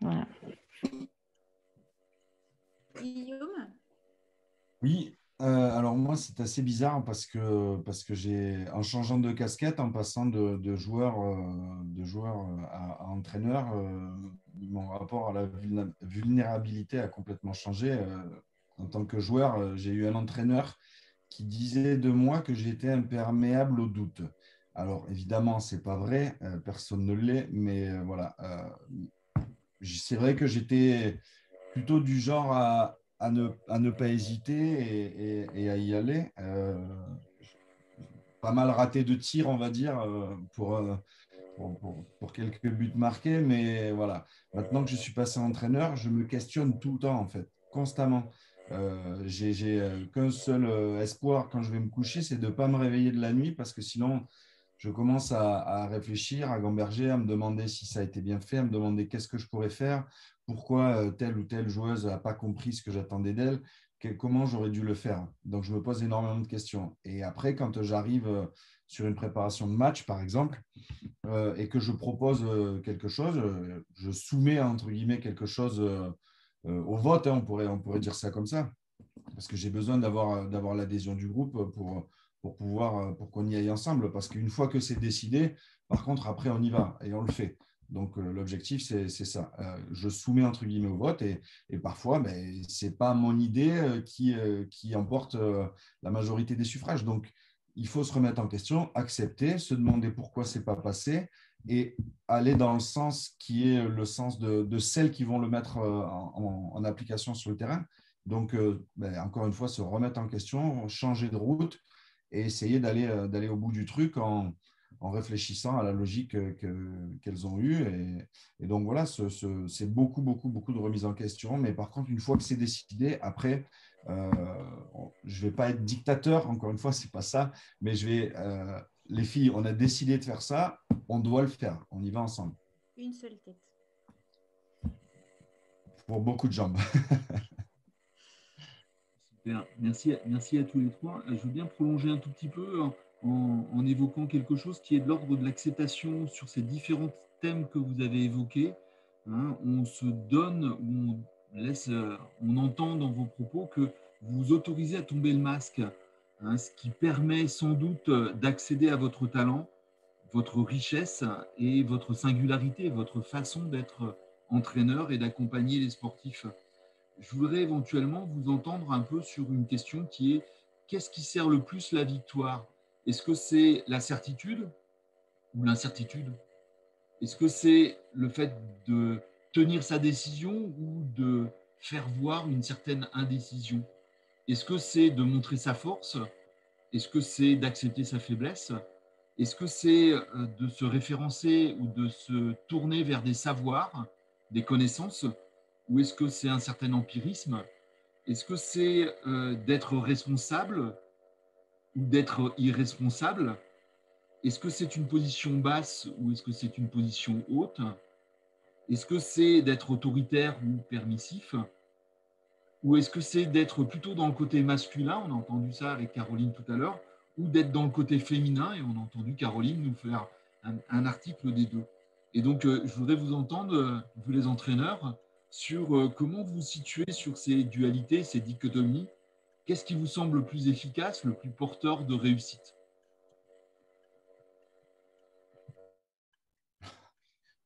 Voilà. Guillaume ? Oui, alors moi, c'est assez bizarre parce que en changeant de casquette, en passant de joueur, à entraîneur, mon rapport à la vulnérabilité a complètement changé. En tant que joueur, j'ai eu un entraîneur qui disait de moi que j'étais imperméable au doute. Alors évidemment, c'est pas vrai, personne ne l'est, mais voilà. C'est vrai que j'étais plutôt du genre à ne pas hésiter et à y aller. Pas mal raté de tirs, on va dire, pour quelques buts marqués, mais voilà. Maintenant que je suis passé entraîneur, je me questionne tout le temps, en fait, constamment. J'ai qu'un seul espoir quand je vais me coucher, c'est de ne pas me réveiller de la nuit parce que sinon, je commence à réfléchir, à gamberger, à me demander si ça a été bien fait, à me demander qu'est-ce que je pourrais faire, pourquoi telle ou telle joueuse n'a pas compris ce que j'attendais d'elle, comment j'aurais dû le faire. Donc, je me pose énormément de questions. Et après, quand j'arrive sur une préparation de match, par exemple, et que je propose quelque chose, je soumets, entre guillemets, quelque chose au vote, hein, on pourrait dire ça comme ça, parce que j'ai besoin d'avoir l'adhésion du groupe pour qu'on y aille ensemble, parce qu'une fois que c'est décidé, par contre, après, on y va et on le fait. Donc, l'objectif, c'est ça. Je soumets, entre guillemets, au vote et parfois, ce n'est pas mon idée qui emporte la majorité des suffrages. Donc, il faut se remettre en question, accepter, se demander pourquoi ce n'est pas passé et aller dans le sens qui est le sens de celles qui vont le mettre en application sur le terrain. Donc, encore une fois, se remettre en question, changer de route et essayer d'aller au bout du truc en réfléchissant à la logique qu'elles ont eue. Et donc, voilà, c'est beaucoup, beaucoup, beaucoup de remise en question. Mais par contre, une fois que c'est décidé, après, je ne vais pas être dictateur, encore une fois, ce n'est pas ça, mais les filles, on a décidé de faire ça, on doit le faire, on y va ensemble. Une seule tête. Pour beaucoup de jambes. Super. Merci à tous les trois. Je veux bien prolonger un tout petit peu en évoquant quelque chose qui est de l'ordre de l'acceptation sur ces différents thèmes que vous avez évoqués. Hein, on se donne, on entend dans vos propos que vous vous autorisez à tomber le masque, hein, ce qui permet sans doute d'accéder à votre talent, votre richesse et votre singularité, votre façon d'être entraîneur et d'accompagner les sportifs. Je voudrais éventuellement vous entendre un peu sur une question qui est: qu'est-ce qui sert le plus la victoire? Est-ce que c'est la certitude ou l'incertitude? Est-ce que c'est le fait de tenir sa décision ou de faire voir une certaine indécision? Est-ce que c'est de montrer sa force? Est-ce que c'est d'accepter sa faiblesse? Est-ce que c'est de se référencer ou de se tourner vers des savoirs, des connaissances ou est-ce que c'est un certain empirisme? Est-ce que c'est d'être responsable ou d'être irresponsable? Est-ce que c'est une position basse ou est-ce que c'est une position haute? Est-ce que c'est d'être autoritaire ou permissif? Ou est-ce que c'est d'être plutôt dans le côté masculin, on a entendu ça avec Caroline tout à l'heure, ou d'être dans le côté féminin, et on a entendu Caroline nous faire un article des deux. Et donc, je voudrais vous entendre, vous les entraîneurs, sur comment vous vous situez sur ces dualités, ces dichotomies. Qu'est-ce qui vous semble le plus efficace, le plus porteur de réussite?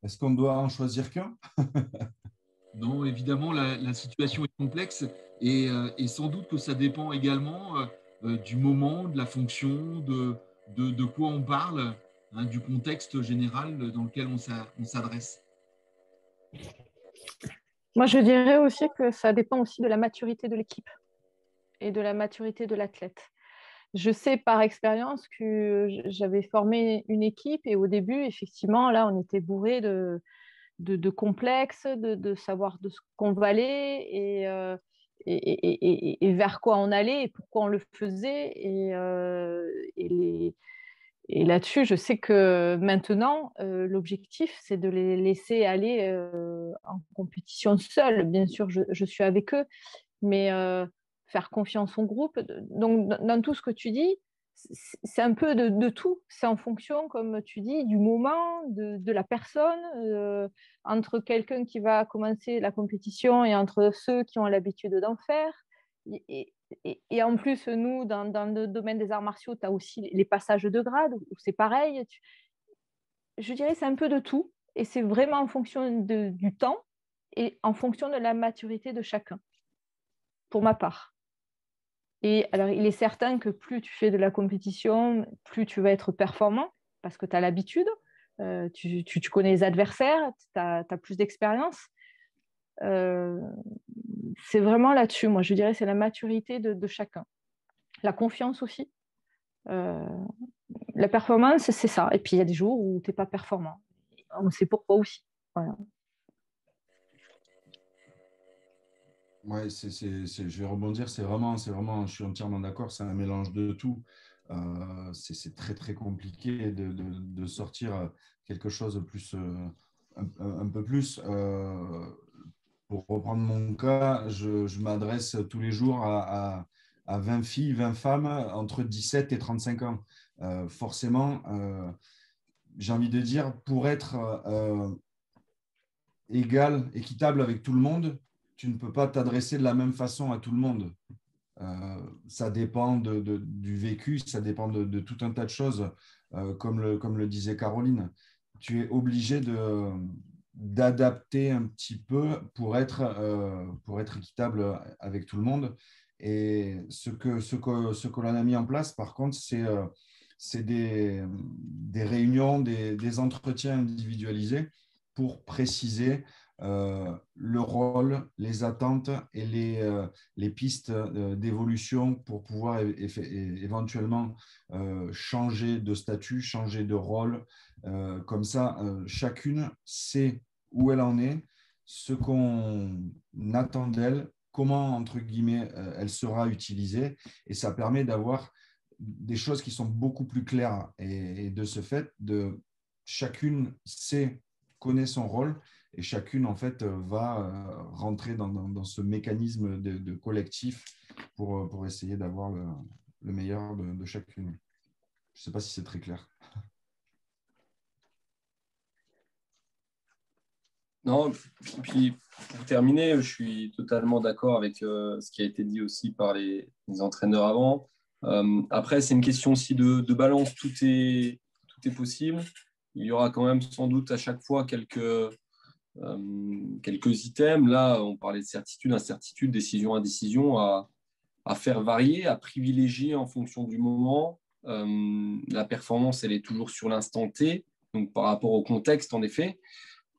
Est-ce qu'on doit en choisir qu'un? Non, évidemment, la situation est complexe et sans doute que ça dépend également du moment, de la fonction, de quoi on parle, hein, du contexte général dans lequel on s'adresse. Moi, je dirais aussi que ça dépend aussi de la maturité de l'équipe et de la maturité de l'athlète. Je sais par expérience que j'avais formé une équipe et au début, effectivement, là, on était bourré de complexes, de savoir de ce qu'on valait et vers quoi on allait et pourquoi on le faisait. Et là-dessus, je sais que maintenant, l'objectif, c'est de les laisser aller en compétition seuls. Bien sûr, je suis avec eux, mais faire confiance au groupe. Donc, dans tout ce que tu dis, c'est un peu de tout. C'est en fonction, comme tu dis, du moment, de la personne, entre quelqu'un qui va commencer la compétition et entre ceux qui ont l'habitude d'en faire. Et en plus, nous, dans le domaine des arts martiaux, tu as aussi les passages de grade, où c'est pareil. Je dirais c'est un peu de tout. Et c'est vraiment en fonction du temps et en fonction de la maturité de chacun, pour ma part. Et alors, il est certain que plus tu fais de la compétition, plus tu vas être performant parce que tu as l'habitude, tu connais les adversaires, tu as plus d'expérience. C'est vraiment là-dessus, moi, je dirais, c'est la maturité de chacun. La confiance aussi. La performance, c'est ça. Et puis, il y a des jours où tu n'es pas performant. On sait pourquoi aussi. Voilà. Ouais, je vais rebondir, c'est vraiment, je suis entièrement d'accord, c'est un mélange de tout. C'est très, très compliqué de sortir quelque chose de plus, un peu plus. Pour reprendre mon cas, je m'adresse tous les jours à 20 filles, 20 femmes entre 17 et 35 ans. Forcément, j'ai envie de dire, pour être égal, équitable avec tout le monde, tu ne peux pas t'adresser de la même façon à tout le monde. Ça dépend du vécu, ça dépend de tout un tas de choses, comme le disait Caroline. Tu es obligé d'adapter un petit peu pour être équitable avec tout le monde. Et ce que l'on a mis en place, par contre, c'est des réunions, des entretiens individualisés pour préciser le rôle, les attentes et les pistes d'évolution pour pouvoir éventuellement changer de statut, changer de rôle. Comme ça, chacune sait où elle en est, ce qu'on attend d'elle, comment, entre guillemets, elle sera utilisée. Et ça permet d'avoir des choses qui sont beaucoup plus claires. Et de ce fait, chacune connaît son rôle et chacune, en fait, va rentrer dans ce mécanisme de collectif pour essayer d'avoir le meilleur de chacune. Je ne sais pas si c'est très clair. Non, puis pour terminer, je suis totalement d'accord avec ce qui a été dit aussi par les entraîneurs avant. Après, c'est une question aussi de balance, tout est possible. Il y aura quand même sans doute à chaque fois quelques items. Là, on parlait de certitude, incertitude, décision, indécision, à faire varier, à privilégier en fonction du moment. La performance, elle est toujours sur l'instant T, donc par rapport au contexte, en effet,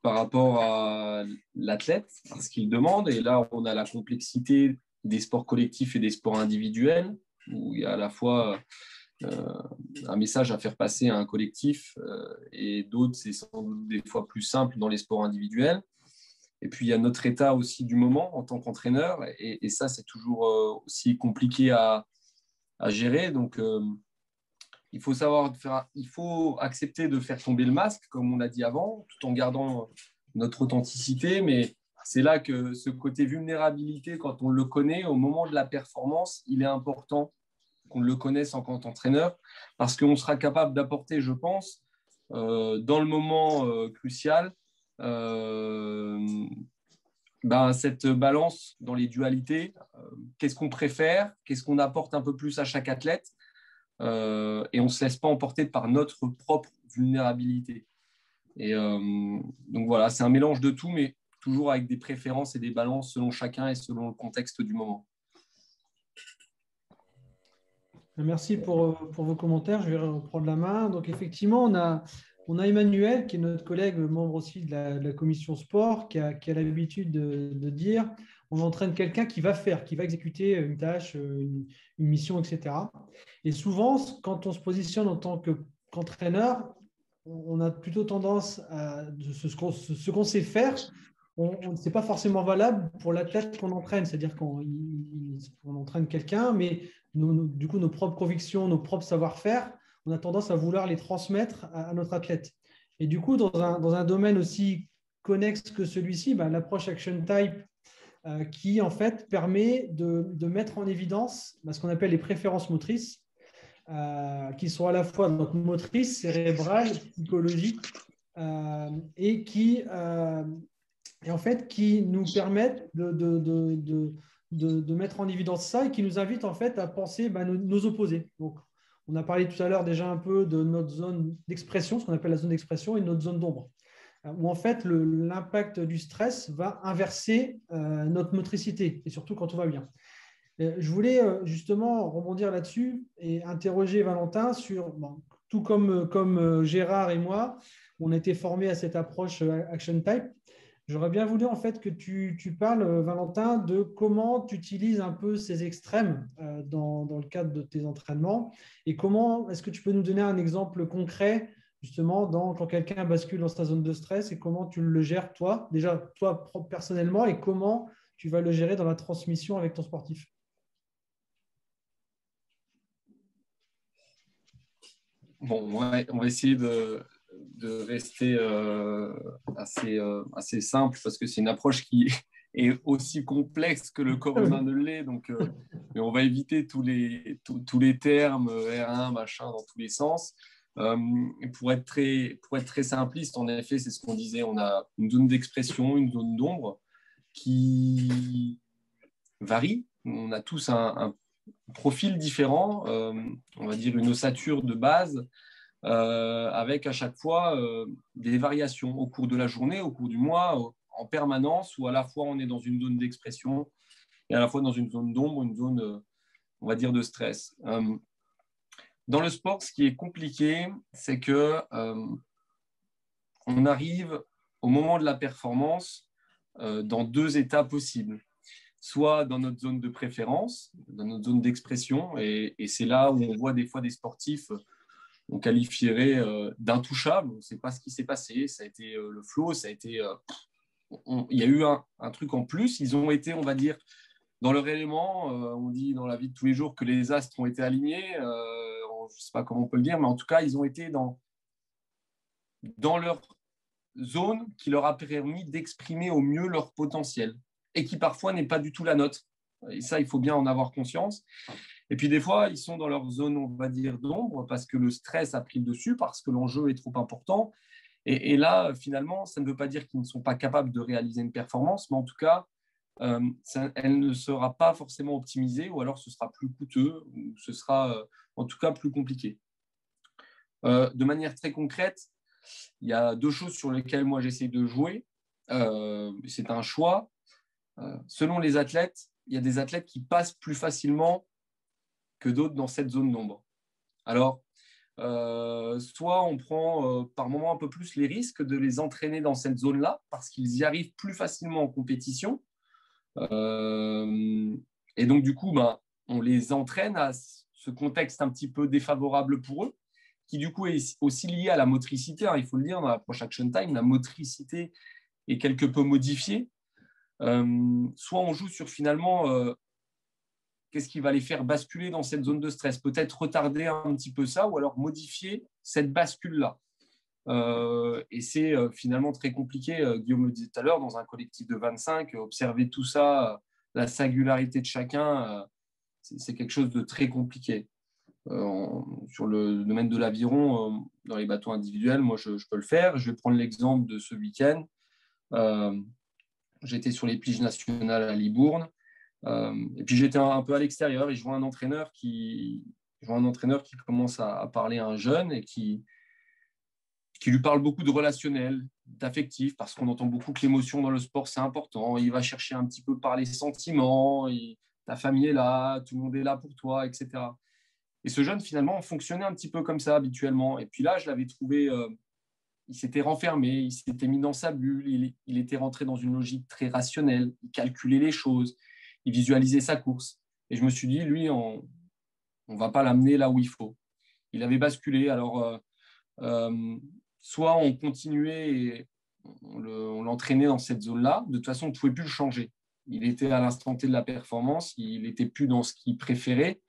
par rapport à l'athlète, à ce qu'il demande. Et là, on a la complexité des sports collectifs et des sports individuels, où il y a à la fois un message à faire passer à un collectif et d'autres, c'est sans doute des fois plus simple dans les sports individuels. Et puis, il y a notre état aussi du moment en tant qu'entraîneur. Et ça, c'est toujours aussi compliqué à gérer. Donc, il faut accepter de faire tomber le masque, comme on a dit avant, tout en gardant notre authenticité. Mais c'est là que ce côté vulnérabilité, quand on le connaît, au moment de la performance, il est important qu'on le connaisse en tant qu'entraîneur, parce qu'on sera capable d'apporter, je pense, dans le moment crucial, cette balance dans les dualités. Qu'est-ce qu'on préfère? Qu'est-ce qu'on apporte un peu plus à chaque athlète? Et on ne se laisse pas emporter par notre propre vulnérabilité. Et donc voilà, c'est un mélange de tout, mais toujours avec des préférences et des balances selon chacun et selon le contexte du moment. Merci pour vos commentaires. Je vais reprendre la main. Donc, effectivement, on a Emmanuel, qui est notre collègue, membre aussi de la commission sport, qui a l'habitude de dire on entraîne quelqu'un qui va exécuter une tâche, une mission, etc. Et souvent, quand on se positionne en tant qu'entraîneur, on a plutôt tendance à ce qu'on sait faire. C'est pas forcément valable pour l'athlète qu'on entraîne. C'est-à-dire qu'on entraîne quelqu'un, mais du coup, nos propres convictions, nos propres savoir-faire, on a tendance à vouloir les transmettre à notre athlète. Et du coup, dans un domaine aussi connexe que celui-ci, l'approche Action Type, qui en fait permet de mettre en évidence ce qu'on appelle les préférences motrices, qui sont à la fois donc, motrices, cérébrales, psychologiques, et en fait qui nous permettent de mettre en évidence ça et qui nous invitent en fait à penser nos opposés. Donc, on a parlé tout à l'heure déjà un peu de notre zone d'expression, ce qu'on appelle la zone d'expression, et notre zone d'ombre, où en fait l'impact du stress va inverser notre motricité, et surtout quand tout va bien. Je voulais justement rebondir là-dessus et interroger Valentin sur, tout comme Gérard et moi, on a été formés à cette approche Action Type. J'aurais bien voulu en fait que tu parles, Valentin, de comment tu utilises un peu ces extrêmes dans le cadre de tes entraînements et comment est-ce que tu peux nous donner un exemple concret justement quand quelqu'un bascule dans sa zone de stress et comment tu le gères toi, déjà toi personnellement, et comment tu vas le gérer dans la transmission avec ton sportif. Bon, on va essayer de rester assez simple parce que c'est une approche qui est aussi complexe que le corps humain ne l'est. Donc, mais on va éviter tous les termes R1, machin, dans tous les sens. Pour être très simpliste, en effet, c'est ce qu'on disait. On a une zone d'expression, une zone d'ombre qui varie. On a tous un profil différent, on va dire une ossature de base, avec à chaque fois des variations au cours de la journée, au cours du mois, en permanence, où à la fois on est dans une zone d'expression et à la fois dans une zone d'ombre, une zone, on va dire, de stress. Dans le sport, ce qui est compliqué, c'est que on arrive au moment de la performance dans deux états possibles. Soit dans notre zone de préférence, dans notre zone d'expression, et c'est là où on voit des fois des sportifs on qualifierait d'intouchable. On ne sait pas ce qui s'est passé. Ça a été le flow, ça a été. Il y a eu un truc en plus. Ils ont été, on va dire, dans leur élément. On dit dans la vie de tous les jours que les astres ont été alignés. Je ne sais pas comment on peut le dire, mais en tout cas, ils ont été dans leur zone qui leur a permis d'exprimer au mieux leur potentiel et qui parfois n'est pas du tout la nôtre. Et ça, il faut bien en avoir conscience. Et puis des fois, ils sont dans leur zone, on va dire, d'ombre parce que le stress a pris le dessus, parce que l'enjeu est trop important. Et là, finalement, ça ne veut pas dire qu'ils ne sont pas capables de réaliser une performance, mais en tout cas, elle ne sera pas forcément optimisée, ou alors ce sera plus coûteux, ou ce sera en tout cas plus compliqué. De manière très concrète, il y a deux choses sur lesquelles moi j'essaie de jouer. C'est un choix. Selon les athlètes, il y a des athlètes qui passent plus facilement que d'autres dans cette zone d'ombre. Alors, soit on prend par moment un peu plus les risques de les entraîner dans cette zone-là parce qu'ils y arrivent plus facilement en compétition. Et donc, du coup, on les entraîne à ce contexte un petit peu défavorable pour eux, qui du coup est aussi lié à la motricité. Il faut le dire, dans l'approche Action Time, la motricité est quelque peu modifiée soit on joue sur finalement qu'est-ce qui va les faire basculer dans cette zone de stress, peut-être retarder un petit peu ça ou alors modifier cette bascule-là. Et c'est finalement très compliqué, Guillaume le disait tout à l'heure, dans un collectif de 25, observer tout ça, la singularité de chacun, c'est quelque chose de très compliqué. Sur le domaine de l'aviron, dans les bateaux individuels, moi je peux le faire. Je vais prendre l'exemple de ce week-end. J'étais sur les piges nationales à Libourne, et puis j'étais un peu à l'extérieur et je vois un entraîneur qui commence à parler à un jeune et qui lui parle beaucoup de relationnel, d'affectif, parce qu'on entend beaucoup que l'émotion dans le sport, c'est important. Il va chercher un petit peu par les sentiments, ta famille est là, tout le monde est là pour toi, etc. Et ce jeune, finalement, fonctionnait un petit peu comme ça habituellement. Et puis là, je l'avais trouvé, il s'était renfermé, il s'était mis dans sa bulle, il était rentré dans une logique très rationnelle, il calculait les choses, il visualisait sa course. Et je me suis dit, lui, on ne va pas l'amener là où il faut. Il avait basculé. Alors, soit on continuait et on l'entraînait dans cette zone-là. De toute façon, on ne pouvait plus le changer. Il était à l'instant T de la performance, il n'était plus dans ce qu'il préférait.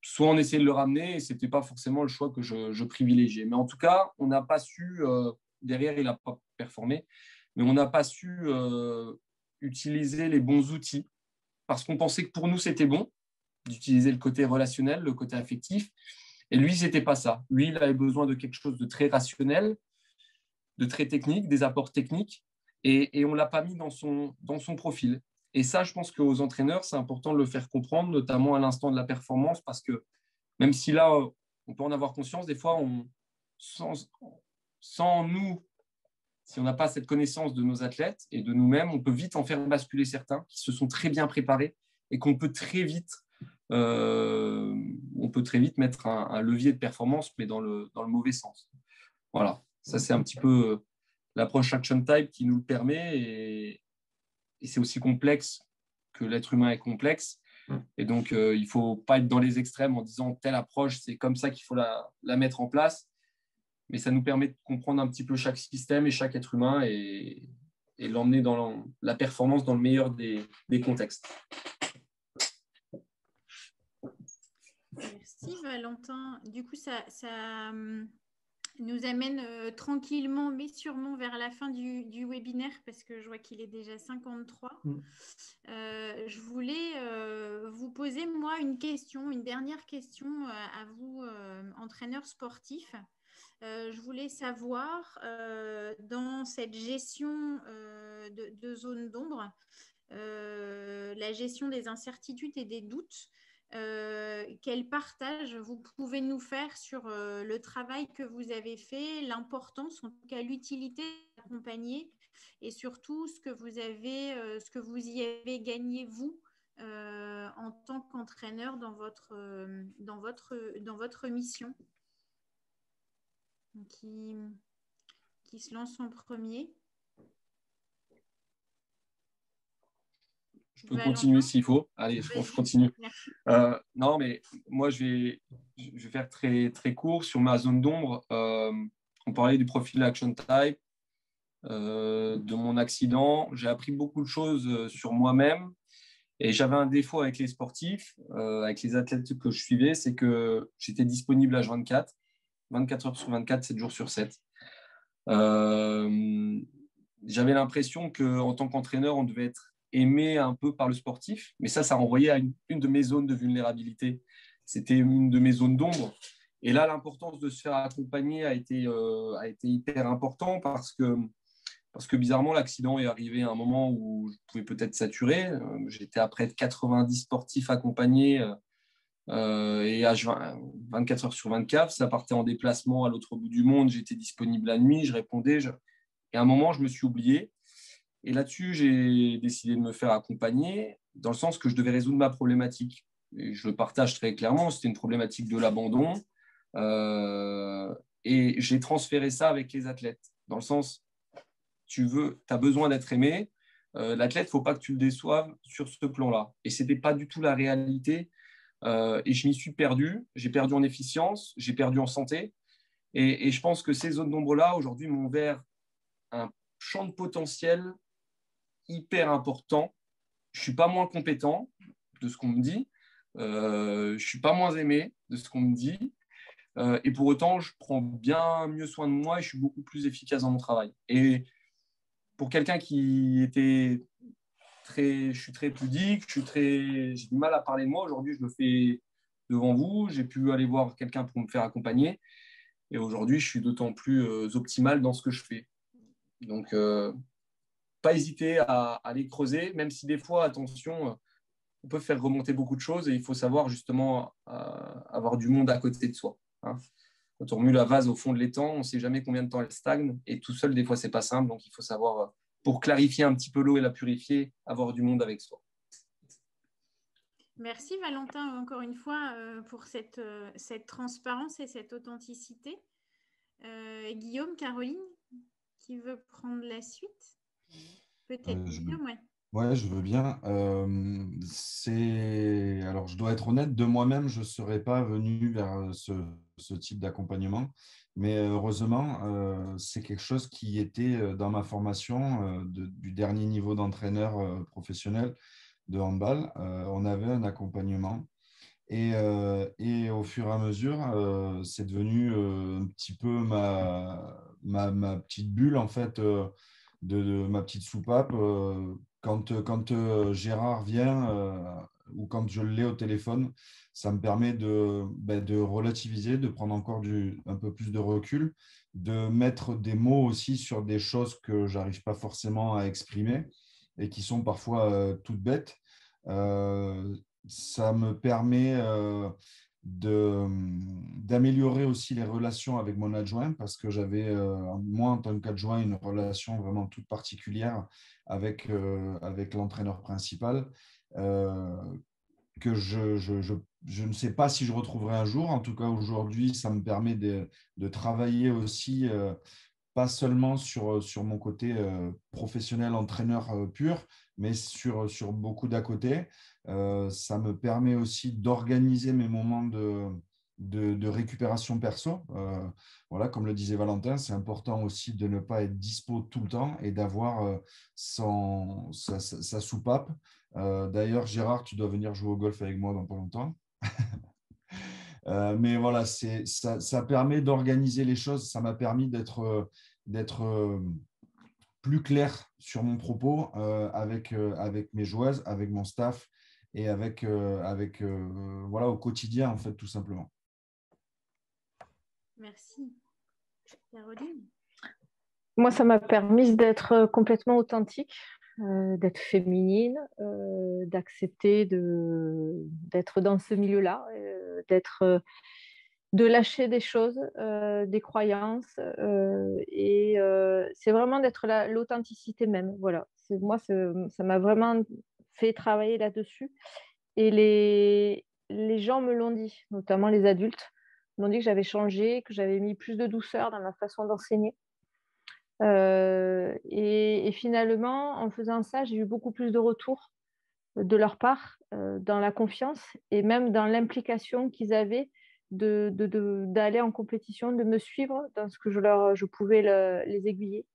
Soit on essayait de le ramener et ce n'était pas forcément le choix que je privilégiais. Mais en tout cas, on n'a pas su, derrière, il n'a pas performé, mais on n'a pas su utiliser les bons outils parce qu'on pensait que pour nous, c'était bon d'utiliser le côté relationnel, le côté affectif. Et lui, ce n'était pas ça. Lui, il avait besoin de quelque chose de très rationnel, de très technique, des apports techniques, et on ne l'a pas mis dans son profil. Et ça, je pense qu'aux entraîneurs, c'est important de le faire comprendre, notamment à l'instant de la performance, parce que même si là, on peut en avoir conscience, des fois, sans nous, si on n'a pas cette connaissance de nos athlètes et de nous-mêmes, on peut vite en faire basculer certains qui se sont très bien préparés et qu'on peut très vite mettre un levier de performance, mais dans le mauvais sens. Voilà, ça c'est un petit peu l'approche Action Type qui nous le permet, et c'est aussi complexe que l'être humain est complexe. Et donc, il ne faut pas être dans les extrêmes en disant telle approche, c'est comme ça qu'il faut la mettre en place. Mais ça nous permet de comprendre un petit peu chaque système et chaque être humain et l'emmener dans la performance dans le meilleur des contextes. Merci Valentin. Du coup, ça nous amène tranquillement mais sûrement vers la fin du webinaire parce que je vois qu'il est déjà 53. Je voulais vous poser moi une dernière question à vous, entraîneurs sportifs. Je voulais savoir dans cette gestion de zone d'ombre, la gestion des incertitudes et des doutes, quel partage vous pouvez nous faire sur le travail que vous avez fait, l'importance, en tout cas l'utilité d'accompagner et surtout ce que vous y avez gagné vous en tant qu'entraîneur dans votre mission. Qui se lance en premier? Je peux continuer s'il faut. Allez, je continue. Non, mais moi, je vais faire très, très court sur ma zone d'ombre. On parlait du profil Action Type, de mon accident. J'ai appris beaucoup de choses sur moi-même. Et j'avais un défaut avec les sportifs, avec les athlètes que je suivais, c'est que j'étais disponible H24, 24 heures sur 24, 7 jours sur 7. J'avais l'impression qu'en tant qu'entraîneur, on devait être aimé un peu par le sportif, mais ça renvoyait à une de mes zones de vulnérabilité. C'était une de mes zones d'ombre. Et là, l'importance de se faire accompagner a été hyper important parce que bizarrement, l'accident est arrivé à un moment où je pouvais peut-être saturer. J'étais à près de 90 sportifs accompagnés et à 24 heures sur 24. Ça partait en déplacement à l'autre bout du monde. J'étais disponible la nuit, je répondais. Et à un moment, je me suis oublié. Et là-dessus, j'ai décidé de me faire accompagner dans le sens que je devais résoudre ma problématique. Et je le partage très clairement, c'était une problématique de l'abandon. Et j'ai transféré ça avec les athlètes. Dans le sens, tu as besoin d'être aimé. L'athlète, il ne faut pas que tu le déçoives sur ce plan-là. Et ce n'était pas du tout la réalité. Et je m'y suis perdu. J'ai perdu en efficience, j'ai perdu en santé. Et je pense que ces zones d'ombre-là, aujourd'hui, m'ont ouvert un champ de potentiel hyper important. Je ne suis pas moins compétent de ce qu'on me dit. Je ne suis pas moins aimé de ce qu'on me dit. Et pour autant, je prends bien mieux soin de moi et je suis beaucoup plus efficace dans mon travail. Et pour quelqu'un qui était je suis très pudique, j'ai du mal à parler de moi. Aujourd'hui, je le fais devant vous. J'ai pu aller voir quelqu'un pour me faire accompagner. Et aujourd'hui, je suis d'autant plus optimal dans ce que je fais. Donc, pas hésiter à aller creuser, même si des fois, attention, on peut faire remonter beaucoup de choses et il faut savoir justement avoir du monde à côté de soi. Hein. Quand on remue la vase au fond de l'étang, on ne sait jamais combien de temps elle stagne et tout seul, des fois, ce n'est pas simple. Donc, il faut savoir, pour clarifier un petit peu l'eau et la purifier, avoir du monde avec soi. Merci Valentin, encore une fois, pour cette transparence et cette authenticité. Guillaume, Caroline, qui veut prendre la suite? Peut-être Guillaume, ouais. Ouais, je veux bien. Alors, je dois être honnête, de moi-même, je ne serais pas venu vers ce type d'accompagnement. Mais heureusement, c'est quelque chose qui était dans ma formation du dernier niveau d'entraîneur professionnel de handball. On avait un accompagnement. Et au fur et à mesure, c'est devenu un petit peu ma petite bulle, en fait, de ma petite soupape. Quand Gérard vient ou quand je l'ai au téléphone, ça me permet de relativiser, de prendre encore un peu plus de recul, de mettre des mots aussi sur des choses que je n'arrive pas forcément à exprimer et qui sont parfois toutes bêtes. Ça me permet d'améliorer aussi les relations avec mon adjoint parce que j'avais, moi, en tant qu'adjoint, une relation vraiment toute particulière avec l'entraîneur principal que je ne sais pas si je retrouverai un jour. En tout cas, aujourd'hui, ça me permet de travailler aussi pas seulement sur mon côté professionnel, entraîneur pur, mais sur beaucoup d'à côté. Ça me permet aussi d'organiser mes moments de récupération perso. Voilà, comme le disait Valentin, c'est important aussi de ne pas être dispo tout le temps et d'avoir sa soupape. D'ailleurs, Gérard, tu dois venir jouer au golf avec moi dans pas longtemps. Mais voilà, ça permet d'organiser les choses. Ça m'a permis d'être plus clair sur mon propos avec mes joueuses, avec mon staff et voilà, au quotidien, en fait, tout simplement. Merci. Caroline? Moi, ça m'a permis d'être complètement authentique, d'être féminine, d'accepter d'être dans ce milieu-là, de lâcher des choses, des croyances. Et c'est vraiment d'être l'authenticité même. Voilà. Moi, ça m'a vraiment fait travailler là-dessus. Et les gens me l'ont dit, notamment les adultes, m'ont dit que j'avais changé, que j'avais mis plus de douceur dans ma façon d'enseigner. Et finalement, en faisant ça, j'ai eu beaucoup plus de retours de leur part dans la confiance et même dans l'implication qu'ils avaient d'aller en compétition, de me suivre dans ce que je pouvais les aiguiller.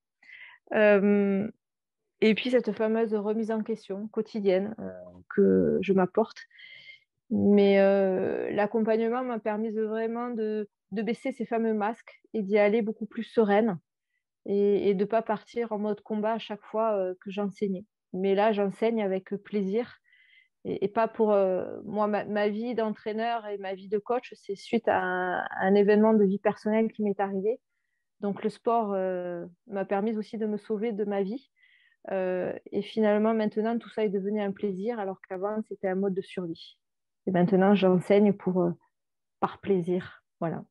Et puis cette fameuse remise en question quotidienne que je m'apporte. Mais l'accompagnement m'a permis vraiment de baisser ces fameux masques et d'y aller beaucoup plus sereine et de ne pas partir en mode combat à chaque fois que j'enseignais. Mais là, j'enseigne avec plaisir et pas pour moi. Ma vie d'entraîneur et ma vie de coach, c'est suite à un événement de vie personnelle qui m'est arrivé. Donc le sport m'a permis aussi de me sauver de ma vie. Et finalement, maintenant, tout ça est devenu un plaisir alors qu'avant, c'était un mode de survie. Et maintenant, j'enseigne par plaisir. Voilà.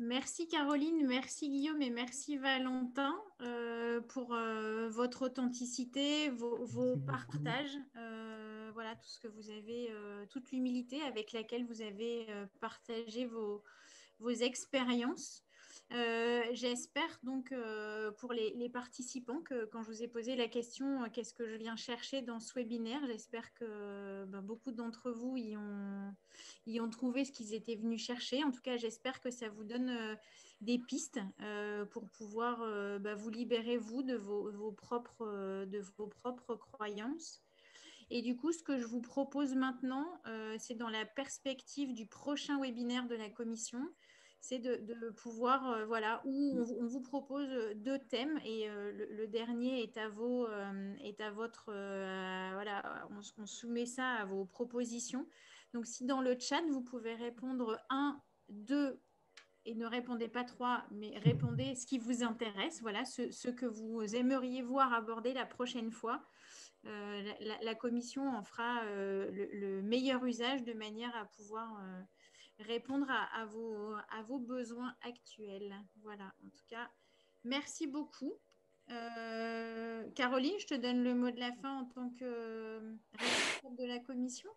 Merci Caroline, merci Guillaume et merci Valentin pour votre authenticité, vos partages, voilà tout ce que vous avez, toute l'humilité avec laquelle vous avez partagé vos expériences. J'espère donc pour les participants que quand je vous ai posé la question qu'est-ce que je viens chercher dans ce webinaire, j'espère que beaucoup d'entre vous y ont trouvé ce qu'ils étaient venus chercher. En tout cas, j'espère que ça vous donne des pistes pour pouvoir vous libérer, vous, de vos propres croyances. Et du coup, ce que je vous propose maintenant, c'est dans la perspective du prochain webinaire de la commission, c'est de pouvoir, voilà, où on vous propose 2 thèmes et le dernier est à votre, voilà, on soumet ça à vos propositions. Donc, si dans le chat, vous pouvez répondre 1, 2 et ne répondez pas 3, mais répondez ce qui vous intéresse, voilà, ce que vous aimeriez voir aborder la prochaine fois. La commission en fera le meilleur usage de manière à pouvoir répondre à vos besoins actuels. Voilà, en tout cas, merci beaucoup. Caroline, je te donne le mot de la fin en tant que responsable de la commission.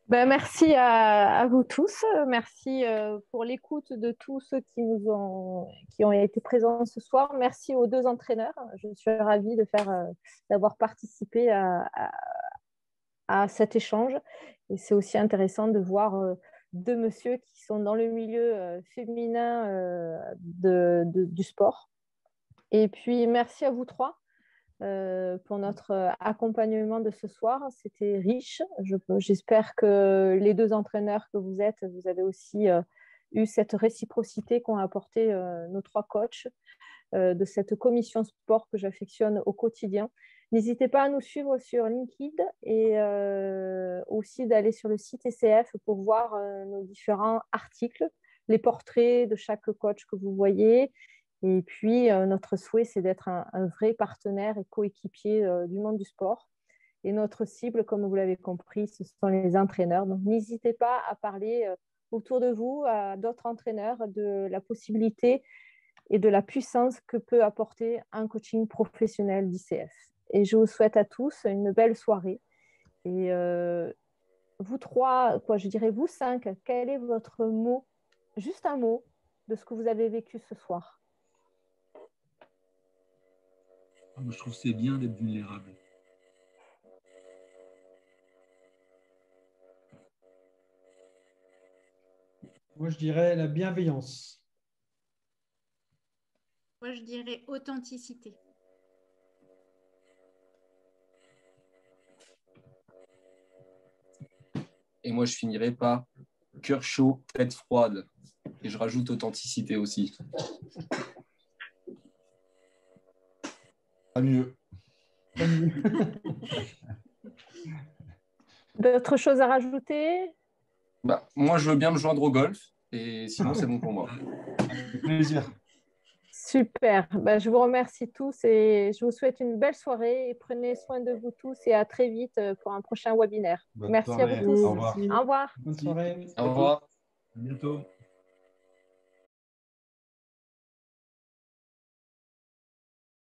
Merci à vous tous. Merci pour l'écoute de tous ceux qui ont été présents ce soir. Merci aux 2 entraîneurs. Je suis ravie d'avoir participé à cet échange. Et c'est aussi intéressant de voir 2 messieurs qui sont dans le milieu féminin du sport. Et puis, merci à vous 3. Pour notre accompagnement de ce soir. C'était riche. J'espère que les 2 entraîneurs que vous êtes, vous avez aussi eu cette réciprocité qu'ont apporté nos 3 coachs de cette commission sport que j'affectionne au quotidien. N'hésitez pas à nous suivre sur LinkedIn et aussi d'aller sur le site ECF pour voir nos différents articles, les portraits de chaque coach que vous voyez. Et puis, notre souhait, c'est d'être un vrai partenaire et coéquipier du monde du sport. Et notre cible, comme vous l'avez compris, ce sont les entraîneurs. Donc, n'hésitez pas à parler autour de vous à d'autres entraîneurs de la possibilité et de la puissance que peut apporter un coaching professionnel d'ICF. Et je vous souhaite à tous une belle soirée. Et vous 3, je dirais vous 5, quel est votre mot, juste un mot, de ce que vous avez vécu ce soir? Moi, je trouve que c'est bien d'être vulnérable. Moi, je dirais la bienveillance. Moi, je dirais authenticité. Et moi, je finirai par cœur chaud, tête froide. Et je rajoute authenticité aussi. Pas mieux. D'autres choses à rajouter? Moi, je veux bien me joindre au golf. Et sinon, c'est bon pour moi. Avec plaisir. Super. Je vous remercie tous et je vous souhaite une belle soirée. Et prenez soin de vous tous et à très vite pour un prochain webinaire. Bonne Merci soirée. à vous tous. Au revoir. Au revoir. Bonne soirée. Au revoir. À bientôt.